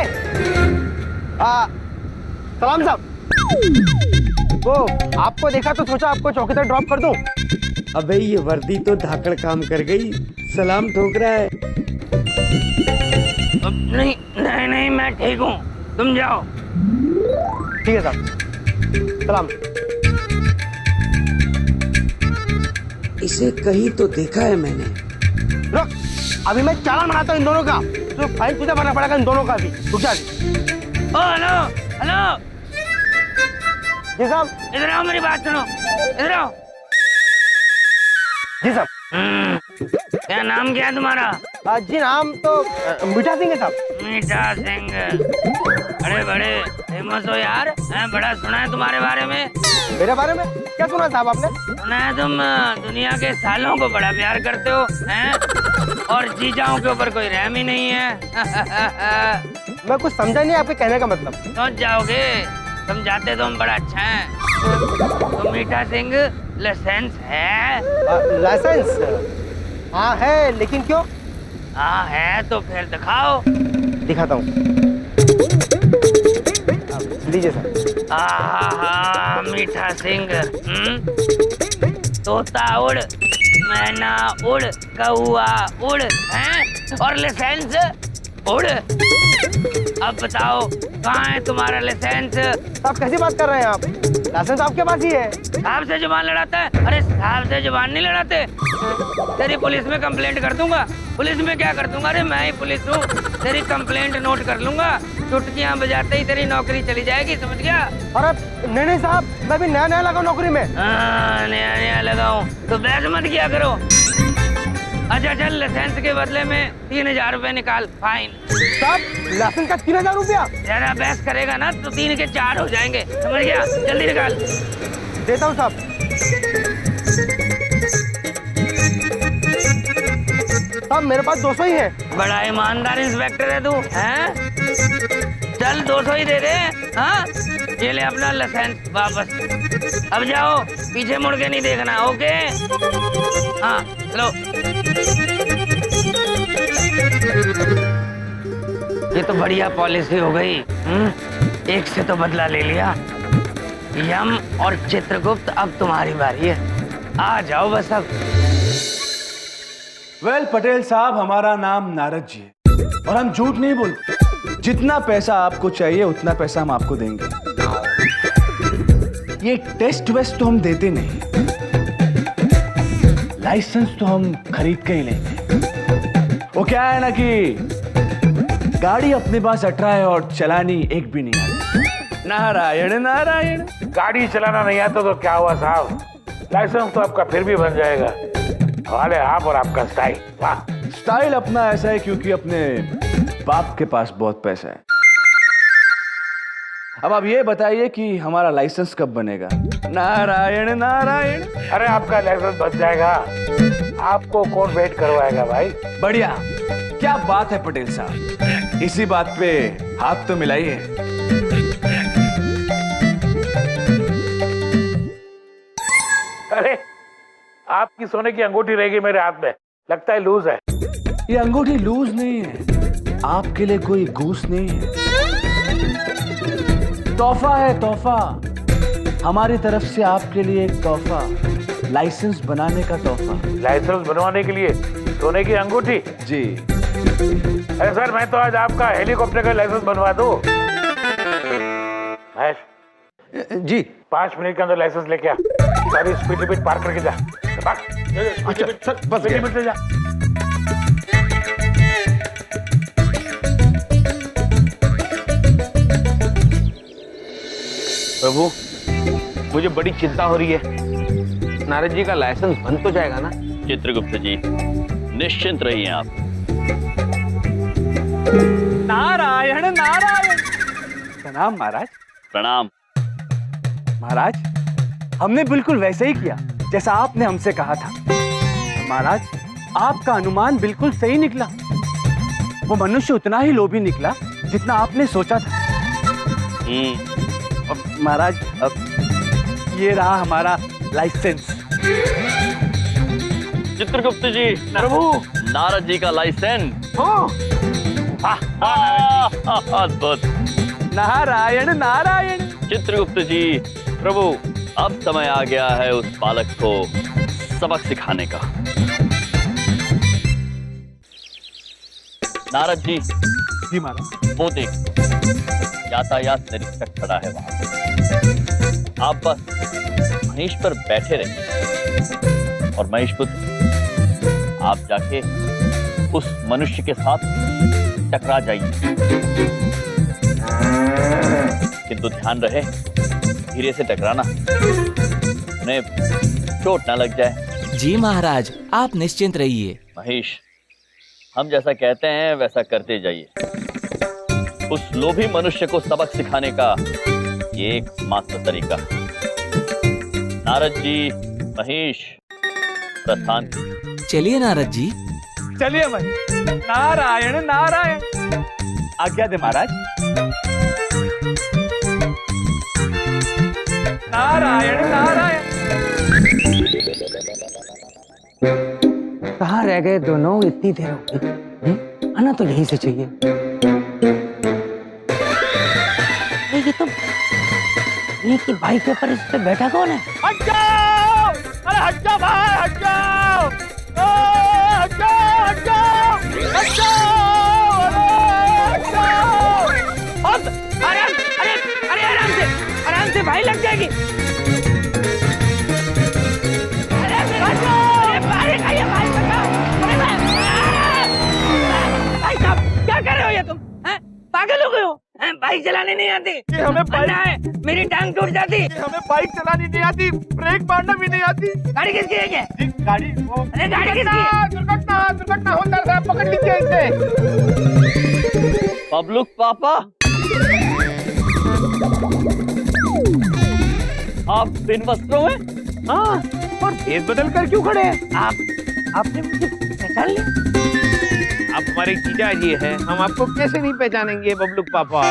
सलाम साहब। वो आपको देखा तो सोचा आपको चौकी तक ड्रॉप कर दूं। अबे ये वर्दी तो धाकड़ काम कर गई, सलाम ठोक रहा है। नहीं नहीं नहीं, मैं ठीक हूँ, तुम जाओ। ठीक है साहब, सलाम। इसे कहीं तो देखा है मैंने। रुक, अभी मैं चालान बनाता हूँ इन दोनों का, तो फाइन तुझे भरना पड़ेगा इन दोनों का भी। रुक जा। ओ हेलो हेलो, जी साहब। इधर आओ, मेरी बात सुनो, इधर आओ। जी साहब। क्या नाम क्या है तुम्हारा? जी नाम तो मीठा सिंह है साहब। मीठा सिंह, बड़े बड़े फेमस हो यार, बड़ा सुना है तुम्हारे बारे में। मेरे बारे में क्या सुना साहब आपने? सुना है तुम दुनिया के सालों को बड़ा प्यार करते हो, हैं? और जीजाओं के ऊपर कोई रहम ही नहीं है। मैं कुछ समझा नहीं आपके कहने का मतलब। समझ जाओगे, समझाते तो हम बड़ा अच्छा है। तो मीठा सिंह लाइसेंस है? लाइसेंस? हाँ है, लेकिन क्यों? हाँ है तो फिर दिखाओ। दिखाता हूँ, लीजिए सर। आहा मीठा सिंह, तोता उड़, मैना उड़, कौआ उड़, हैं? और लाइसेंस उड़। अब बताओ कहाँ है तुम्हारा लाइसेंस? आप कैसी बात कर रहे हैं आप? लाइसेंस आपके पास ही है। साहब से जुबान लड़ाता है? अरे साहब से जुबान नहीं लड़ाते, तेरी पुलिस में कंप्लेंट कर दूंगा। पुलिस में क्या कर दूंगा? अरे मैं ही पुलिस हूँ, तेरी कंप्लेंट नोट कर लूंगा, चुटकियां बजाते ही तेरी नौकरी चली जाएगी, समझ गया? अरे नहीं साहब, मैं भी नया नया लगा नौकरी में। नया नया लगाऊं तो बहस मत किया करो। अच्छा चल, लाइसेंस के बदले में 3000 रुपए निकाल, फाइन। साहब लाइसेंस का 3000 रुपया? ज्यादा बहस करेगा ना तो 3 के 4 हो जाएंगे, समझ गया? जल्दी निकाल। देता हूँ साहब। साहब मेरे पास 200 ही है। बड़ा ईमानदार इंस्पेक्टर है तू, हैं? चल 200 ही दे दे। हाँ ये ले अपना लाइसेंस वापस। अब जाओ, पीछे मुड़ के नहीं देखना, ओके? हाँ लो। ये तो बढ़िया पॉलिसी हो गई। एक से तो बदला ले लिया। यम और चित्रगुप्त, अब तुम्हारी बारी है, आ जाओ बस अब। वेल पटेल साहब, हमारा नाम नारद जी है और हम झूठ नहीं बोलते। जितना पैसा आपको चाहिए उतना पैसा हम आपको देंगे। ये टेस्ट वेस्ट तो हम देते नहीं, लाइसेंस तो हम खरीद के ही लेंगे। वो क्या है ना कि गाड़ी अपने पास 18 है और चलानी एक भी नहीं आती। नारायण नारायण। गाड़ी चलाना नहीं आता तो क्या हुआ साहब, लाइसेंस तो आपका फिर भी बन जाएगा। वाले आप और आपका स्टाइल, वाह। स्टाइल अपना ऐसा है क्योंकि अपने बाप के पास बहुत पैसा है। अब आप ये बताइए कि हमारा लाइसेंस कब बनेगा? नारायण नारायण। अरे आपका लाइसेंस बन जाएगा, आपको कौन वेट करवाएगा भाई? बढ़िया, क्या बात है पटेल साहब, इसी बात पे हाथ तो मिलाइए। अरे आपकी सोने की अंगूठी रहेगी मेरे हाथ में, लगता है लूज है। ये अंगूठी लूज नहीं है, आपके लिए कोई घूस नहीं है, तोहफा है, तोहफा। हमारी तरफ से आपके लिए एक तोहफा, लाइसेंस बनाने का तोहफा। लाइसेंस बनवाने के लिए सोने की अंगूठी? जी। अरे सर, मैं तो आज आपका हेलीकॉप्टर का लाइसेंस बनवा दूं। महेश जी, 5 मिनट के अंदर लाइसेंस लेके आ। सारी स्पीड लिमिट पार करके जा। अच्छा सर, बस गया। लिमिट से जा। प्रभु, मुझे बड़ी चिंता हो रही है। नारद जी का लाइसेंस बन तो जाएगा ना? चित्रगुप्त जी निश्चिंत रहिए आप। नारायण नारायण। प्रणाम महाराज। प्रणाम महाराज, हमने बिल्कुल वैसे ही किया जैसा आपने हमसे कहा था। महाराज, आपका अनुमान बिल्कुल सही निकला। वो मनुष्य उतना ही लोभी निकला जितना आपने सोचा था। महाराज, ये रहा हमारा लाइसेंस। चित्रगुप्त जी, प्रभु, नारद जी का लाइसेंस। अद्भुत। नारायण नारायण। चित्रगुप्त जी, प्रभु अब समय आ गया है उस बालक को सबक सिखाने का। नारद जी, जी महाराज। वो देख, यातायात निरीक्षक खड़ा है वहां। आप बस महेश पर बैठे रहिए और महेश पुत्र, आप जाके उस मनुष्य के साथ टकरा जाइए, किंतु ध्यान रहे धीरे से टकराना, उन्हें चोट ना लग जाए। जी महाराज, आप निश्चिंत रहिए। महेश, हम जैसा कहते हैं वैसा करते जाइए। उस लोभी मनुष्य को सबक सिखाने का ये एकमात्र तरीका। नारद जी, महेश, प्रस्थान। चलिए नारद जी। चलिए भाई। नारायण नारायण। आज्ञा दे महाराज। नारायण नारायण। कहाँ रह गए दोनों? इतनी देर हो गई। आना तो यहीं से चाहिए। ये तो की बाइक के ऊपर इस पे बैठा कौन है? हट जाओ! अरे हट जाओ भाई, हट जाओ! हट जाओ, हट जाओ! हट जाओ! अरे हट जाओ! अरे आराम से भाई, लग जाएगी। भाई साहब, क्या कर रहे हो ये तुम? पागल हो गए हो? बाइक चलाने नहीं आती? हमें बाइक है, मेरी टांग टूट जाती। हमें बाइक चलानी नहीं आती, ब्रेक मारना भी नहीं आती। गाड़ी किसकी है? क्या गाड़ी? अरे गाड़ी किसकी है? दुर्घटना होता है, पकड़ लीजिए इसे। पब्लुक पापा, आप बिन वस्त्रों में? हाँ, और भेद बदल कर क्यों खड़े हैं? आपने मुझे पहचान लिया? आप हमारे जीजा जी हैं, हम आपको कैसे नहीं पहचानेंगे बबलू पापा।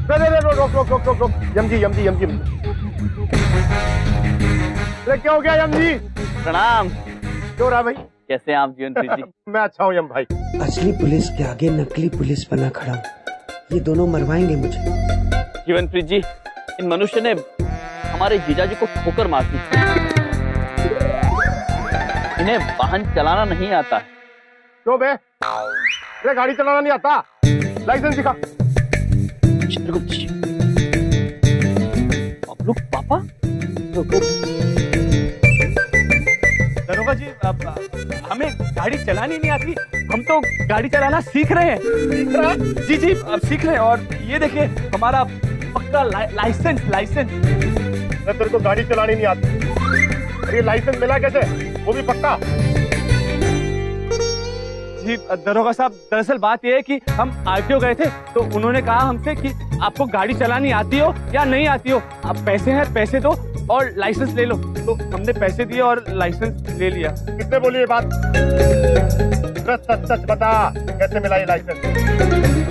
रोक यमजी। अरे क्या हो गया यमजी? प्रणाम। क्यों रहा भाई? कैसे हैं आप जीवनप्रीत जी? मैं अच्छा हूँ यम भाई। असली पुलिस के आगे नकली पुलिस बना खड़ा हूँ। ये दोनों मरवाएंगे मुझे। जीवनप्रीत जी, इन मनुष्य ने हमारे जीजा जी को ठोकर मार दी। इन्हें वाहन चलाना नहीं आता है। क्यों बे? अरे गाड़ी चलाना नहीं आता? लाइसेंस दिखा। चित्रगुप्त जी, पब्लुक पापा, दरोगा जी, हमें गाड़ी चलानी नहीं आती, हम तो गाड़ी चलाना सीख रहे हैं। सीख रहा है? जी अब सीख रहे हैं। और ये देखिए हमारा पक्का लाइसेंस। तेरे को गाड़ी चलानी नहीं आती, ये लाइसेंस मिला कैसे, वो भी पक्का? जी दरोगा साहब, दरअसल बात ये है कि हम आरटीओ गए थे, तो उन्होंने कहा हमसे कि आपको गाड़ी चलानी आती हो या नहीं आती हो, आप पैसे हैं पैसे दो और लाइसेंस ले लो। तो हमने पैसे दिए और लाइसेंस ले लिया। किसने बोली ये बात? सच बता, कैसे मिला ये लाइसेंस?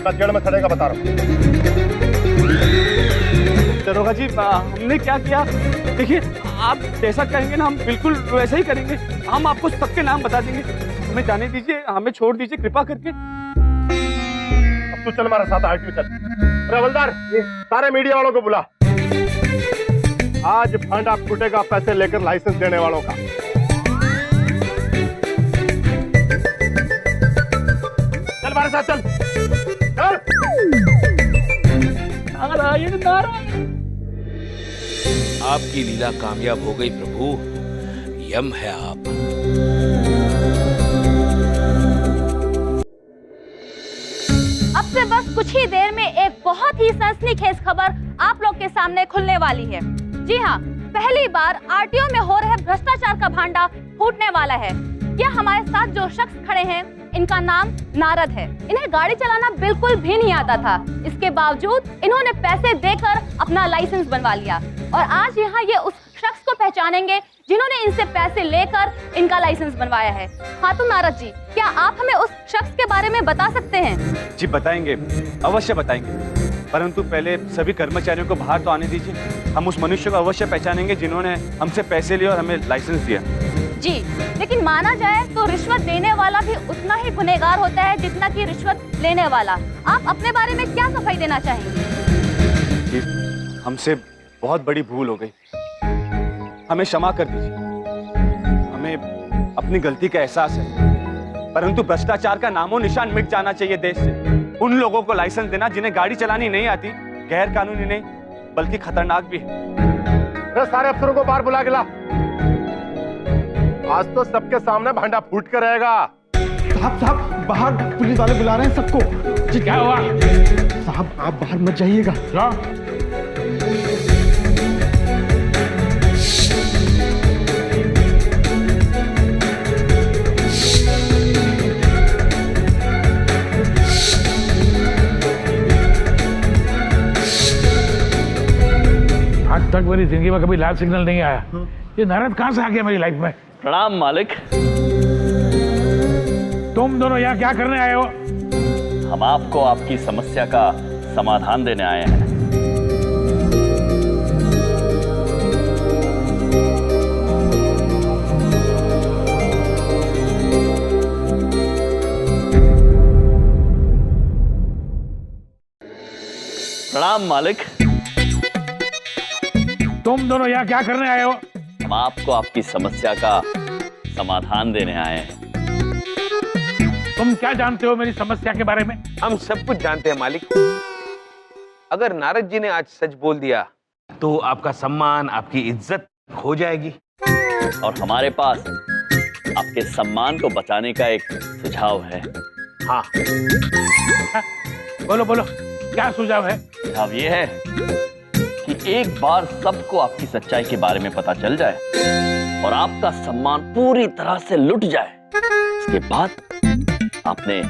मैं जेल में सड़ेगा, बता रहा हूँ। दरोगा जी, हमने क्या किया, देखिए आप जैसा कहेंगे ना हम बिल्कुल वैसा ही करेंगे। हम आपको सबके नाम बता देंगे। हमें जाने दीजिए, हमें छोड़ दीजिए कृपा करके। अब तू चल हमारे साथ आरटीओ चल। अरे हवलदार, सारे मीडिया वालों को बुला। आज फंड आप छूटेगा पैसे लेकर लाइसेंस देने वालों का। चल हमारे साथ चल। नारायण नारायण। आपकी लीला कामयाब हो गई प्रभु, यम है आप। अब से बस कुछ ही देर में एक बहुत ही सनसनीखेज खबर आप लोग के सामने खुलने वाली है। जी हाँ, पहली बार आरटीओ में हो रहे भ्रष्टाचार का भांडा फूटने वाला है। यह हमारे साथ जो शख्स खड़े हैं, इनका नाम नारद है। इन्हें गाड़ी चलाना बिल्कुल भी नहीं आता था। इसके बावजूद इन्होंने पैसे देकर अपना लाइसेंस बनवा लिया और आज यहाँ ये उस शख्स को पहचानेंगे जिन्होंने इनसे पैसे लेकर इनका लाइसेंस बनवाया है। हाँ तो नारद जी, क्या आप हमें उस शख्स के बारे में बता सकते हैं? जी बताएंगे, अवश्य बताएंगे, परंतु पहले सभी कर्मचारियों को बाहर तो आने दीजिए। हम उस मनुष्य को अवश्य पहचानेंगे जिन्होंने हमसे पैसे लिए और हमें लाइसेंस दिया। जी, लेकिन माना जाए तो रिश्वत देने वाला भी उतना ही गुनहगार होता है जितना कि रिश्वत लेने वाला। आप अपने बारे में क्या सफाई देना चाहेंगे? हमसे बहुत बड़ी भूल हो गई, हमें क्षमा कर दीजिए। हमें अपनी गलती का एहसास है, परंतु भ्रष्टाचार का नामो निशान मिट जाना चाहिए देश से। उन लोगों को लाइसेंस देना जिन्हें गाड़ी चलानी नहीं आती गैर कानूनी नहीं बल्कि खतरनाक भी है। सारे अफसरों को बाहर बुला के ला। आज तो सबके सामने भांडा फूट कर रहेगा। साहब बाहर पुलिस वाले बुला रहे हैं सबको। जी क्या हुआ? साहब आप बाहर मत जाइएगा। आज तक मेरी जिंदगी में कभी लाल सिग्नल नहीं आया। ये नारद कहाँ से आ गया मेरी लाइफ में? प्रणाम मालिक। तुम दोनों यहाँ क्या करने आए हो? हम आपको आपकी समस्या का समाधान देने आए हैं। प्रणाम मालिक। तुम दोनों यहाँ क्या करने आए हो? हम आपको आपकी समस्या का समाधान देने आए हैं। तुम क्या जानते हो मेरी समस्या के बारे में? हम सब कुछ जानते हैं मालिक। अगर नारद जी ने आज सच बोल दिया तो आपका सम्मान, आपकी इज्जत हो जाएगी। और हमारे पास आपके सम्मान को बचाने का एक सुझाव है। हाँ, बोलो बोलो, क्या सुझाव है? सुझाव ये है कि एक बार सबको आपकी सच्चाई के बारे में पता चल जाए और आपका सम्मान पूरी तरह से लुट जाए। इसके बाद आपने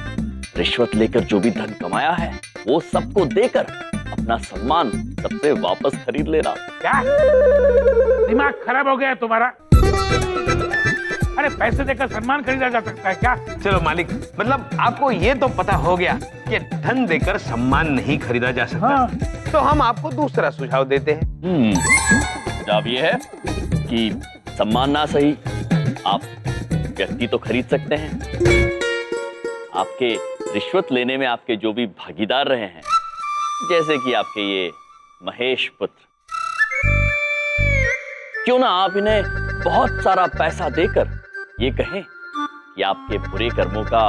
रिश्वत लेकर जो भी धन कमाया है वो सबको देकर अपना सम्मान सबसे वापस खरीद लेना। क्या दिमाग खराब हो गया है तुम्हारा? अरे पैसे देकर सम्मान खरीदा जा सकता है क्या? चलो मालिक, मतलब आपको ये तो पता हो गया कि धन देकर सम्मान नहीं खरीदा जा सकता। हाँ। तो हम आपको दूसरा सुझाव देते हैं। सुझाव ये है कि सम्मान ना सही, आप व्यक्ति तो खरीद सकते हैं। आपके रिश्वत लेने में आपके जो भी भागीदार रहे हैं, जैसे कि आपके ये महेश पुत्र, क्यों ना आप इन्हें बहुत सारा पैसा देकर ये कहें कि आपके बुरे कर्मों का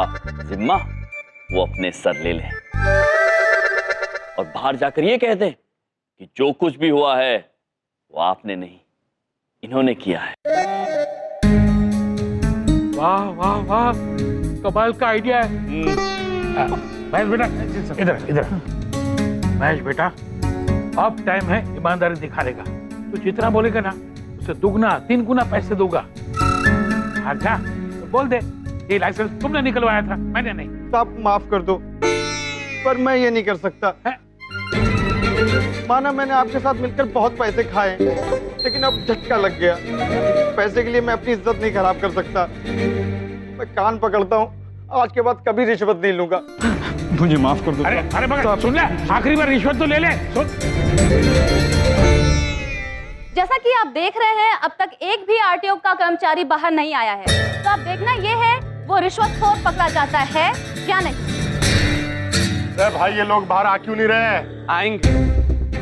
जिम्मा वो अपने सर ले लें और बाहर जाकर ये कह दें कि जो कुछ भी हुआ है वो आपने नहीं, इन्होंने किया है। वाह वाह वाह, कमाल का आइडिया है। महेश बेटा इधर इधर। महेश बेटा, अब टाइम है ईमानदारी दिखाने का। तू जितना बोलेगा ना उससे दुगना 3 गुना पैसे दूंगा। अच्छा तो बोल दे ये लाइसेंस तुमने निकलवाया था, मैंने नहीं। साहब माफ कर दो, पर मैं ये नहीं कर सकता। माना मैंने आपके साथ मिलकर बहुत पैसे खाए, लेकिन अब झटका लग गया। पैसे के लिए मैं अपनी इज्जत नहीं खराब कर सकता। मैं कान पकड़ता हूँ, आज के बाद कभी रिश्वत नहीं लूंगा। मुझे माफ कर दो। अरे अरे मगर सुन ले, आखिरी बार रिश्वत तो ले ले। सुन। जैसा कि आप देख रहे हैं, अब तक एक भी आरटीओ का कर्मचारी बाहर नहीं आया है। तो अब देखना ये है वो रिश्वतखोर पकड़ा जाता है या नहीं। भाई ये लोग बाहर आ क्यों नहीं रहे? आएंगे,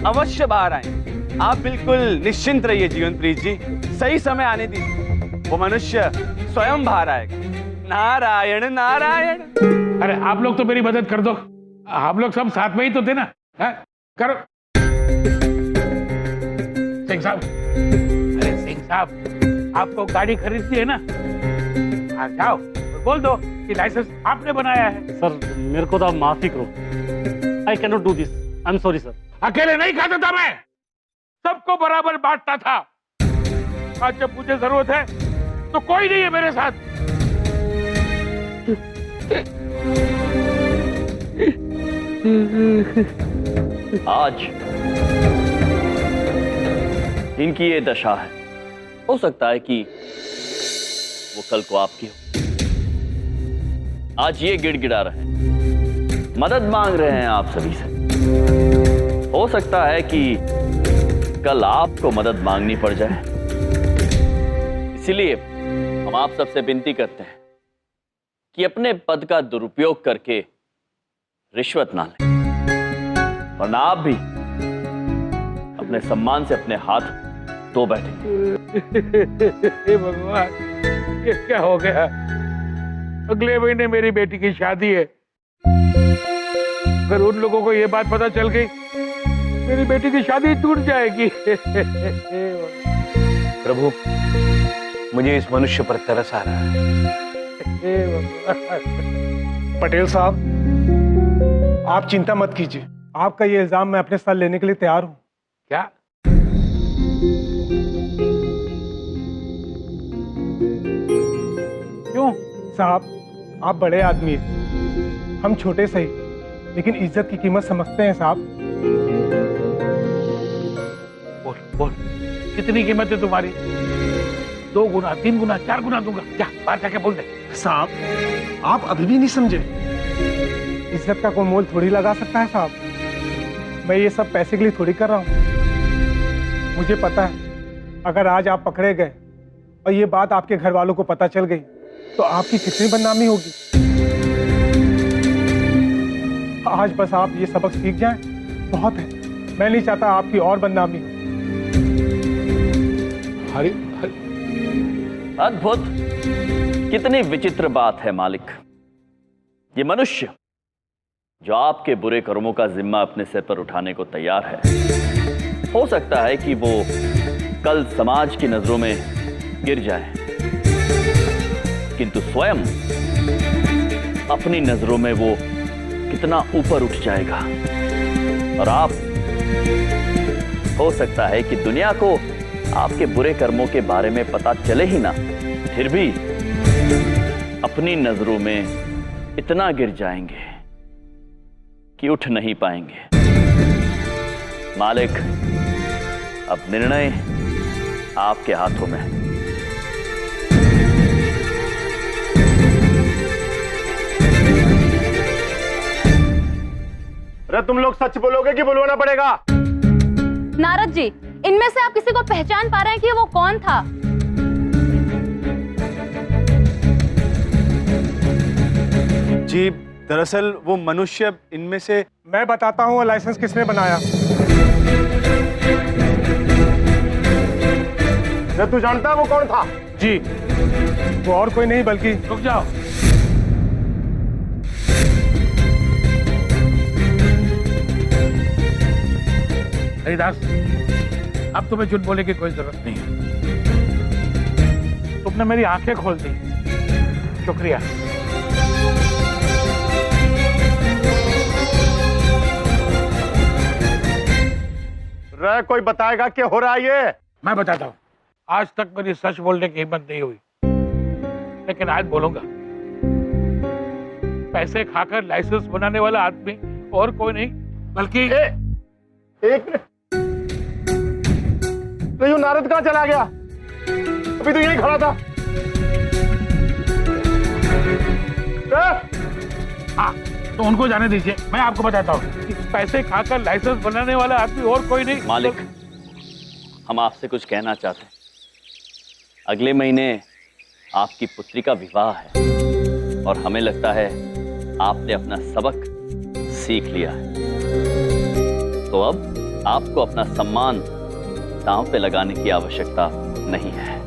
अवश्य बाहर आएंगे। आप बिल्कुल निश्चिंत रहिए जीवनप्रीत जी, सही समय आने दीजिए, वो मनुष्य स्वयं बाहर आएगा। नारायण नारायण। अरे आप लोग तो मेरी मदद कर दो, हम लोग सब साथ में ही तो थे ना। करो सिंह साहब। अरे सिंह साहब, आपको गाड़ी खरीदती है ना? जाओ बोल दो कि लाइसेंस आपने बनाया है। सर मेरे को तो आप माफ ही करो। I can not do this, I am sorry sir. अकेले नहीं खाता था मैं, सबको बराबर बांटता था। आज जब मुझे जरूरत है तो कोई नहीं है मेरे साथ। आज इनकी ये दशा है, हो सकता है कि वो कल को आपकी हो। आज ये गिड़गिड़ा रहे हैं, मदद मांग रहे हैं आप सभी से। हो सकता है कि कल आपको मदद मांगनी पड़ जाए। इसीलिए हम आप सबसे विनती करते हैं कि अपने पद का दुरुपयोग करके रिश्वत ना लें, वरना आप भी अपने सम्मान से अपने हाथ धो बैठेंगे। भगवान, ये क्या हो गया? अगले महीने मेरी बेटी की शादी है। अगर उन लोगों को ये बात पता चल गई, मेरी बेटी की शादी टूट जाएगी। प्रभु, मुझे इस मनुष्य पर तरस आ रहा है। पटेल साहब, आप चिंता मत कीजिए। आपका ये इल्जाम मैं अपने साथ लेने के लिए तैयार हूं। क्या? क्यों साहब, आप बड़े आदमी हैं, हम छोटे सही, लेकिन इज्जत की कीमत समझते हैं साहब। बोल बोल, कितनी कीमत है तुम्हारी? 2 गुना, 3 गुना, 4 गुना दूंगा। क्या बाहर जाके बोल दे। साहब, आप अभी भी नहीं समझे। इज्जत का कोई मोल थोड़ी लगा सकता है साहब। मैं ये सब पैसे के लिए थोड़ी कर रहा हूँ। मुझे पता है, अगर आज आप पकड़े गए और ये बात आपके घर वालों को पता चल गई तो आपकी कितनी बदनामी होगी। आज बस आप ये सबक सीख जाएं, बहुत है। मैं नहीं चाहता आपकी और बदनामी हो। अद्भुत, कितनी विचित्र बात है मालिक। ये मनुष्य जो आपके बुरे कर्मों का जिम्मा अपने सिर पर उठाने को तैयार है, हो सकता है कि वो कल समाज की नजरों में गिर जाए, किंतु स्वयं अपनी नजरों में वो कितना ऊपर उठ जाएगा। और आप, हो सकता है कि दुनिया को आपके बुरे कर्मों के बारे में पता चले ही ना, फिर भी अपनी नजरों में इतना गिर जाएंगे कि उठ नहीं पाएंगे। मालिक, अब निर्णय आपके हाथों में है। अरे तुम लोग सच बोलोगे कि बुलवाना पड़ेगा? नारद जी, इनमें से आप किसी को पहचान पा रहे हैं कि वो कौन था? जी, दरअसल वो मनुष्य इनमें से। मैं बताता हूँ लाइसेंस किसने बनाया। तू जानता है वो कौन था? जी, वो और कोई नहीं बल्कि। रुक जाओ। हरिदास, अब तुम्हें झूठ बोलने की कोई जरूरत नहीं है। तुमने मेरी आंखें खोल दी। शुक्रिया। कोई बताएगा क्या हो रहा है ये? मैं बताता हूँ। आज तक मेरी सच बोलने की हिम्मत नहीं हुई, लेकिन आज बोलूंगा। पैसे खाकर लाइसेंस बनाने वाला आदमी और कोई नहीं बल्कि एक मिनट, तो यू नारद कहाँ चला गया? अभी तो यही खड़ा था। हाँ, तो उनको जाने दीजिए। मैं आपको बताता हूँ कि पैसे खाकर लाइसेंस बनाने वाला आदमी और कोई नहीं। मालिक, हम आपसे कुछ कहना चाहते हैं। अगले महीने आपकी पुत्री का विवाह है और हमें लगता है आपने अपना सबक सीख लिया है। तो अब आपको अपना सम्मान दांव पे लगाने की आवश्यकता नहीं है।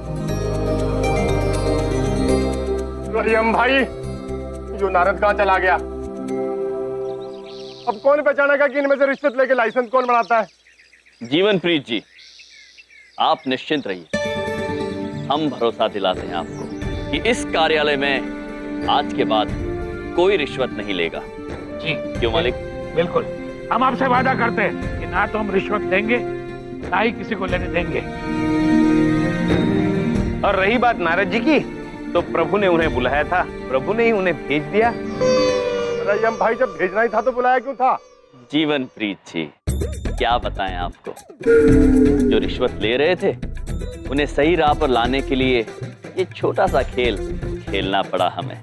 यम भाई, जो नारद कहाँ चला गया? अब कौन पहचानेगा कि इनमें से रिश्वत लेके लाइसेंस कौन बनाता है? जीवनप्रीत जी, आप निश्चिंत रहिए। हम भरोसा दिलाते हैं आपको कि इस कार्यालय में आज के बाद कोई रिश्वत नहीं लेगा। जी क्यों मालिक? बिल्कुल। हम आपसे वादा करते हैं कि ना तो हम रिश्वत लेंगे, ना ही किसी को लेने देंगे। और रही बात नारद जी की, तो प्रभु ने उन्हें बुलाया था, प्रभु ने ही उन्हें भेज दिया। यम भाई, जब भेजना ही था तो बुलाया क्यों था? जीवनप्रीत जी, क्या बताएं आपको, जो रिश्वत ले रहे थे उन्हें सही राह पर लाने के लिए ये छोटा सा खेल खेलना पड़ा हमें।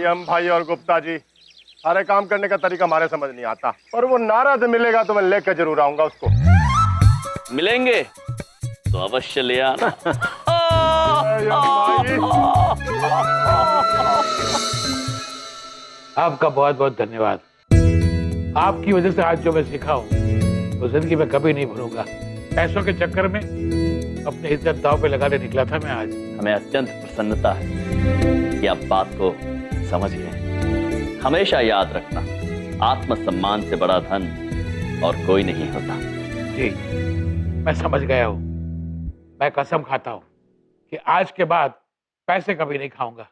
यम भाई और गुप्ता जी, सारे काम करने का तरीका हमारे समझ नहीं आता, और वो नारद मिलेगा तो मैं लेकर जरूर आऊंगा उसको। मिलेंगे तो अवश्य ले आना। आपका बहुत बहुत धन्यवाद। आपकी वजह से आज जो मैं सीखा हूँ तो जिंदगी में कभी नहीं भूलूंगा। पैसों के चक्कर में अपनी इज्जत दांव पे लगाने निकला था मैं आज। हमें अत्यंत प्रसन्नता है कि आप बात को समझ गए। हमेशा याद रखना, आत्मसम्मान से बड़ा धन और कोई नहीं होता। जी, मैं समझ गया हूँ। मैं कसम खाता हूँ कि आज के बाद पैसे कभी नहीं खाऊंगा।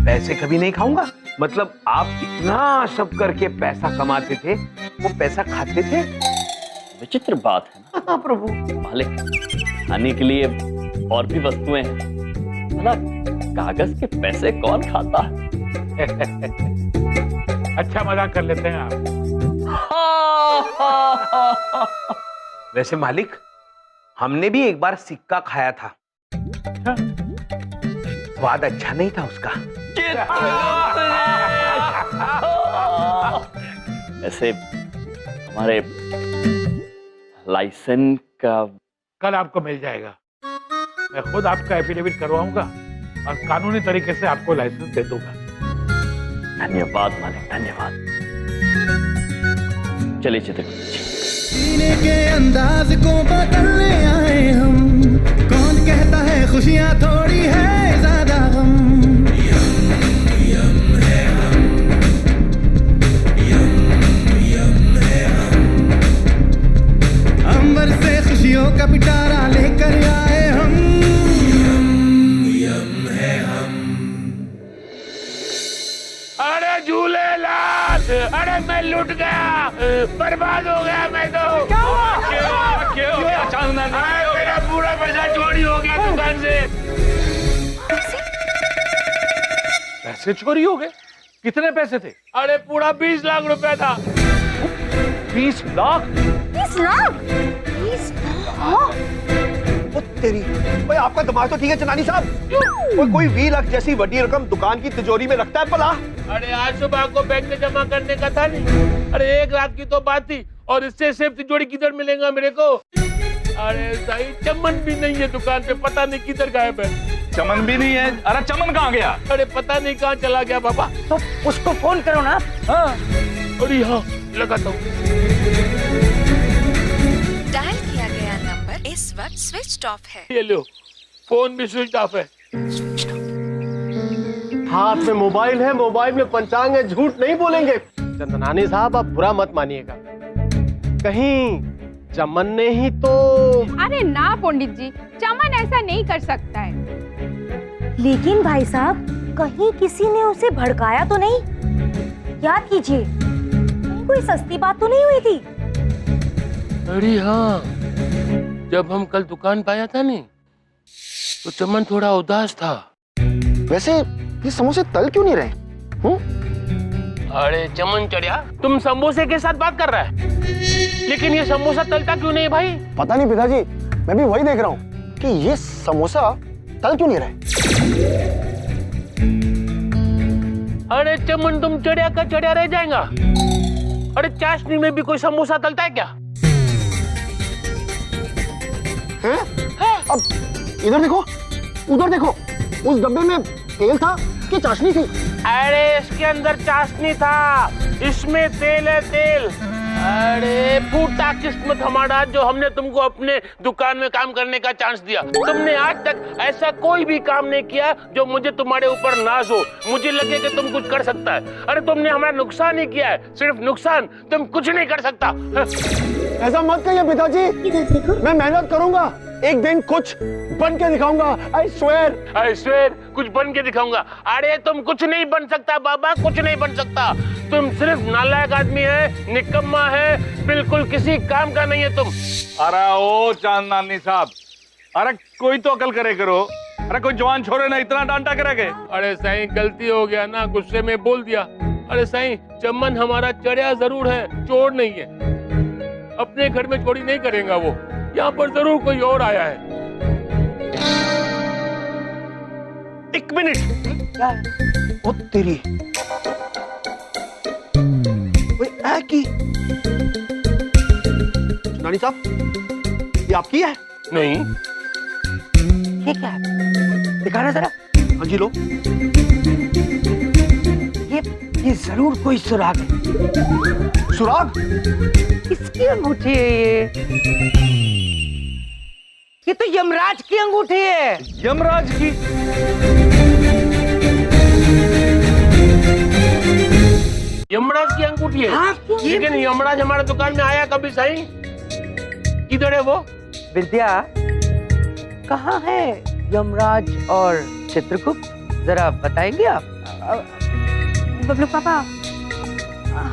पैसे कभी नहीं खाऊंगा? मतलब आप इतना सब करके पैसा कमाते थे, वो पैसा खाते थे? विचित्र बात है ना। हाँ प्रभु। मालिक, खाने के लिए और भी वस्तुएं हैं, भला कागज के पैसे कौन खाता है? अच्छा मजाक कर लेते हैं आप। वैसे मालिक, हमने भी एक बार सिक्का खाया था। स्वाद अच्छा नहीं था उसका। ऐसे हमारे लाइसेंस का कल आपको मिल जाएगा। मैं खुद आपका एफिडेविट करवाऊंगा और कानूनी तरीके से आपको लाइसेंस दे दूंगा। धन्यवाद मालिक, धन्यवाद। चलिए चित्रगुप्त जी। जीने के अंदाज को बदलने आए हम, कौन कहता है खुशियां थोड़ी है ज्यादा हम। अंबर से खुशियों का पिटारा लेकर आए हम, है हम। अरे झूलेलाल, अरे मैं लुट गया, बर्बाद हो गया मैं तो। क्या हुआ? क्यों चांदन? मेरा पूरा पैसा चोरी हो गया दुकान से। पैसे चोरी हो गए? कितने पैसे थे? अरे पूरा 20 लाख रुपया था। 20 लाख? 20 लाख? 20 लाख? ओ तेरी, भाई आपका दिमाग तो ठीक है चनानी साहब। कोई 20 लाख जैसी बड़ी रकम दुकान की तिजोरी में रखता है भला? अरे आज सुबह को बैंक में जमा करने का था नहीं। अरे 1 लाख की तो बात थी, और इससे सेफ तिजोरी किधर मिलेगा मेरे को? अरे सही चमन भी नहीं है दुकान पे, पता नहीं किधर गायब है। चमन भी नहीं है? अरे चमन कहाँ गया? अरे पता नहीं कहाँ चला गया बाबा। तो उसको फोन करो ना। हाँ, अरे हाँ लगाता हूँ। डायल किया गया नंबर इस वक्त स्विच ऑफ है। ये लो, फोन भी स्विच ऑफ है। हाथ में मोबाइल है, मोबाइल में पंचांग है, झूठ नहीं बोलेंगे। चंदनानी साहब आप बुरा मत मानिएगा, कहीं चमन ने ही तो। अरे ना पंडित जी, चमन ऐसा नहीं कर सकता है। लेकिन भाई साहब, कहीं किसी ने उसे भड़काया तो नहीं? याद कीजिए, कोई सस्ती बात तो नहीं हुई थी? अरे हाँ, जब हम कल दुकान पाया था नहीं, तो चमन थोड़ा उदास था। वैसे ये समोसे तल क्यों नहीं रहे? अरे चमन चढ़िया, तुम समोसे के साथ बात कर रहा है, लेकिन ये समोसा तलता क्यों नहीं भाई? पता नहीं पिताजी, मैं भी वही देख रहा हूँ कि ये समोसा तल क्यों नहीं रहे। अरे चमन, तुम चढ़िया का चढ़िया रह जाएगा। अरे चाशनी में भी कोई समोसा तलता है क्या? हैं? अब इधर देखो, उधर देखो, उस डब्बे में तेल था कि चाशनी थी? अरे इसके अंदर चाशनी था, इसमें तेल है, तेल। अरे फूटा किस्मत हमारा जो हमने तुमको अपने दुकान में काम करने का चांस दिया। तुमने आज तक ऐसा कोई भी काम नहीं किया जो मुझे तुम्हारे ऊपर नाज हो, मुझे लगे कि तुम कुछ कर सकता है। अरे तुमने हमारा नुकसान ही किया है, सिर्फ नुकसान, तुम कुछ नहीं कर सकता। ऐसा मत कहिए पिताजी, मैं मेहनत करूंगा, एक दिन कुछ बन के दिखाऊंगा। आई स्वेयर कुछ बन के दिखाऊंगा। अरे तुम कुछ नहीं बन सकता बाबा, कुछ नहीं बन सकता। तुम सिर्फ नालायक आदमी है, निकम्मा है, बिल्कुल किसी काम का नहीं है तुम। अरे ओ चांदनानी साहब, अरे कोई तो अकल करे करो। अरे कोई जवान छोरे ना इतना डांटा करेंगे। अरे सही गलती हो गया ना, गुस्से में बोल दिया। अरे सही, चमन हमारा चढ़िया जरूर है, चोर नहीं है। अपने घर में चोरी नहीं करेगा वो, यहाँ पर जरूर कोई और आया है। एक मिनट, ओ तेरी, की नानी साहब, ये आपकी है? नहीं। ये क्या है? दिखाना जरा। हाँ जी लो। ये जरूर कोई सुराग है। सुराग? किसकी अंगूठी है ये तो यमराज की अंगूठी है। यमराज की? यमराज की अंगूठी है? हाँ, लेकिन यमराज हमारे दुकान में आया कभी सही? किधर है वो? विद्या, कहाँ है यमराज और चित्रगुप्त? जरा बताएंगे आप? बबलू पापा,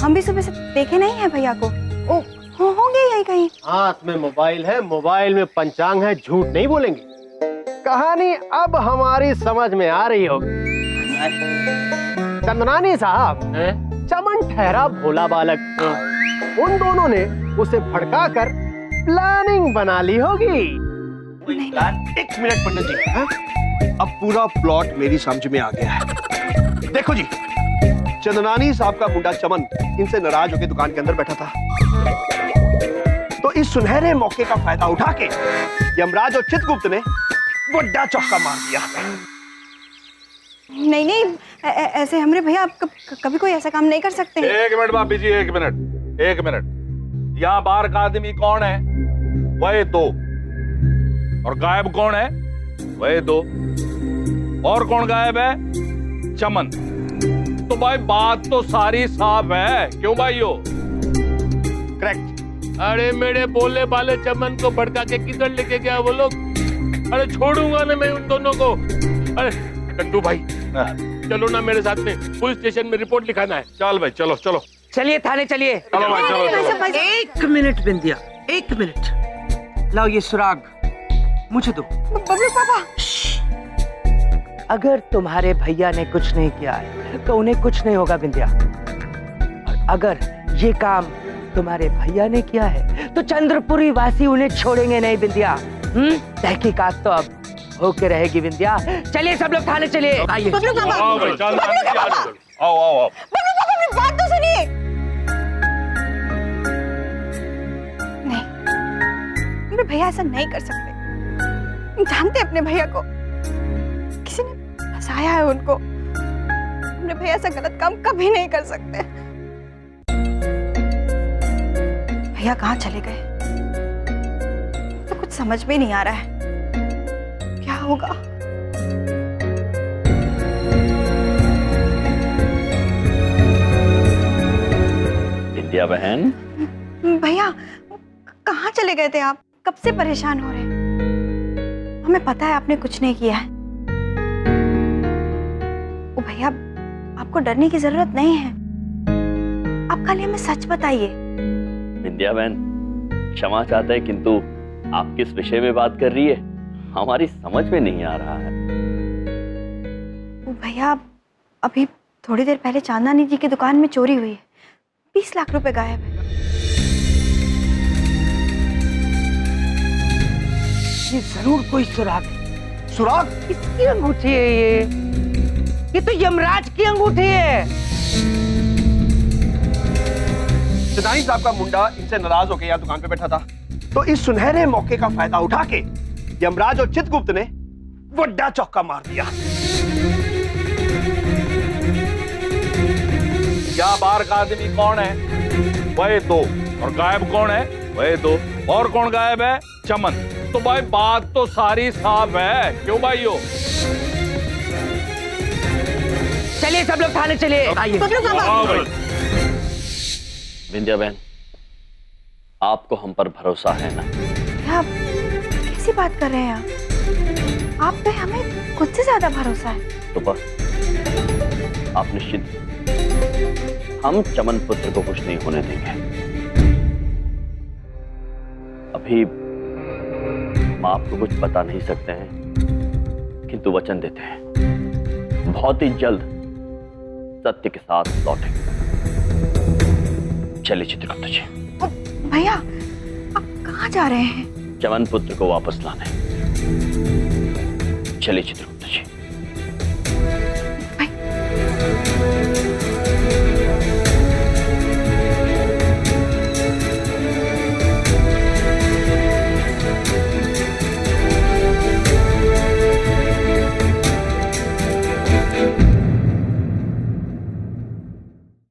हम भी सुबह से देखे नहीं है भैया को। ओ, होंगे यही कहीं। हाथ में मोबाइल है, मोबाइल में पंचांग है, झूठ नहीं बोलेंगे। कहानी अब हमारी समझ में आ रही होगी। चंदनानी साहब, चमन ठहरा भोला बालक, उन दोनों ने उसे भड़का कर प्लानिंग बना ली होगी। एक मिनट पंडित जी, हाँ? अब पूरा प्लॉट मेरी समझ में आ गया है। देखो जी, चंदनानी साहब का मुंडा चमन इनसे नाराज होकर दुकान के अंदर बैठा था, तो इस सुनहरे मौके का फायदा उठा के यमराज और चित्रगुप्त ने बड़ा चौका मार दिया। नहीं नहीं, ऐसे हमरे भैया आप कभी कोई ऐसा काम नहीं कर सकते। एक मिनट भाभी जी, एक मिनट। यहाँ बाहर का आदमी कौन है? वही दो। और गायब कौन है? वही दो। और कौन गायब है? चमन। तो भाई बात तो सारी साफ है, क्यों भाइयों? करेक्ट। अरे मेरे बोले वाले चमन को भड़का के किधर लेके गया वो लोग? अरे छोड़ूंगा ना मैं उन दोनों को। अरे टंडू भाई, चलो ना मेरे साथ में, पुलिस स्टेशन में रिपोर्ट लिखाना है। चल भाई, चलो चलो। चलिए थाने चलिए। चलो भाई, चलो। एक मिनट बिंदिया, एक मिनट। लाओ ये सुराग मुझे दो। बबलू पापा, अगर तुम्हारे भैया ने कुछ नहीं किया है तो उन्हें कुछ नहीं होगा बिंदिया। और अगर ये काम तुम्हारे भैया ने किया है तो चंद्रपुरी वासी उन्हें छोड़ेंगे नहीं बिंदिया। तहकीकात तो अब होके रहेगी बिंदिया। चलिए सब लोग थाने चलिए। आइए। बबलू पापा, आओ भाई, चल, आओ। बबलू पापा मेरी बात तो सुनिए। नहीं, मेरे भैया ऐसा नहीं कर सकते। जानते अपने भैया को, किसी ने फंसाया है उनको। मेरे भैया ऐसा गलत काम कभी नहीं कर सकते। भैया कहाँ चले गए तो कुछ समझ में नहीं आ रहा है, क्या होगा। विद्या बहन, भैया कहाँ चले गए थे आप? कब से परेशान हो रहे हैं। हमें पता है आपने कुछ नहीं किया है। ओ भैया, आपको डरने की जरूरत नहीं है। आप खाली हमें सच बताइए। विद्या बहन, क्षमा चाहते हैं, किंतु आप किस विषय में बात कर रही है हमारी समझ में नहीं आ रहा है। ओ भैया, अभी थोड़ी देर पहले चांदनी जी की दुकान में चोरी हुई है। 20 लाख रुपए गायब है। ये जरूर कोई सुराग है। सुराग? किसकी अंगूठी है ये तो यमराज की अंगूठी है। चंदनानी साहब का मुंडा इनसे नाराज होकर यहाँ दुकान पे बैठा था, तो इस सुनहरे मौके का फायदा उठा के यमराज और चित्रगुप्त ने बड़ा चौका मार दिया। यहाँ बाहर का आदमी कौन है? वही दो। और गायब कौन है? वही दो। और कौन गायब है? चमन। तो भाई बात तो सारी साफ है, क्यों भाइयों? चलिए सब लोग थाने चलिए। आइए। आओ भाई। विद्या बहन, आपको हम पर भरोसा है ना? आप कैसी बात कर रहे हैं आप पे हमें खुद से ज्यादा भरोसा है। तो बस आप निश्चित, हम चमन पुत्र को कुछ नहीं होने देंगे। अभी हम आपको कुछ बता नहीं सकते हैं, किंतु वचन देते हैं बहुत ही जल्द सत्य के साथ लौटेंगे। चलिए चित्रगुप्त जी। भैया, आप कहाँ जा रहे हैं? चमन पुत्र को वापस लाने। चलिए चित्रगुप्त।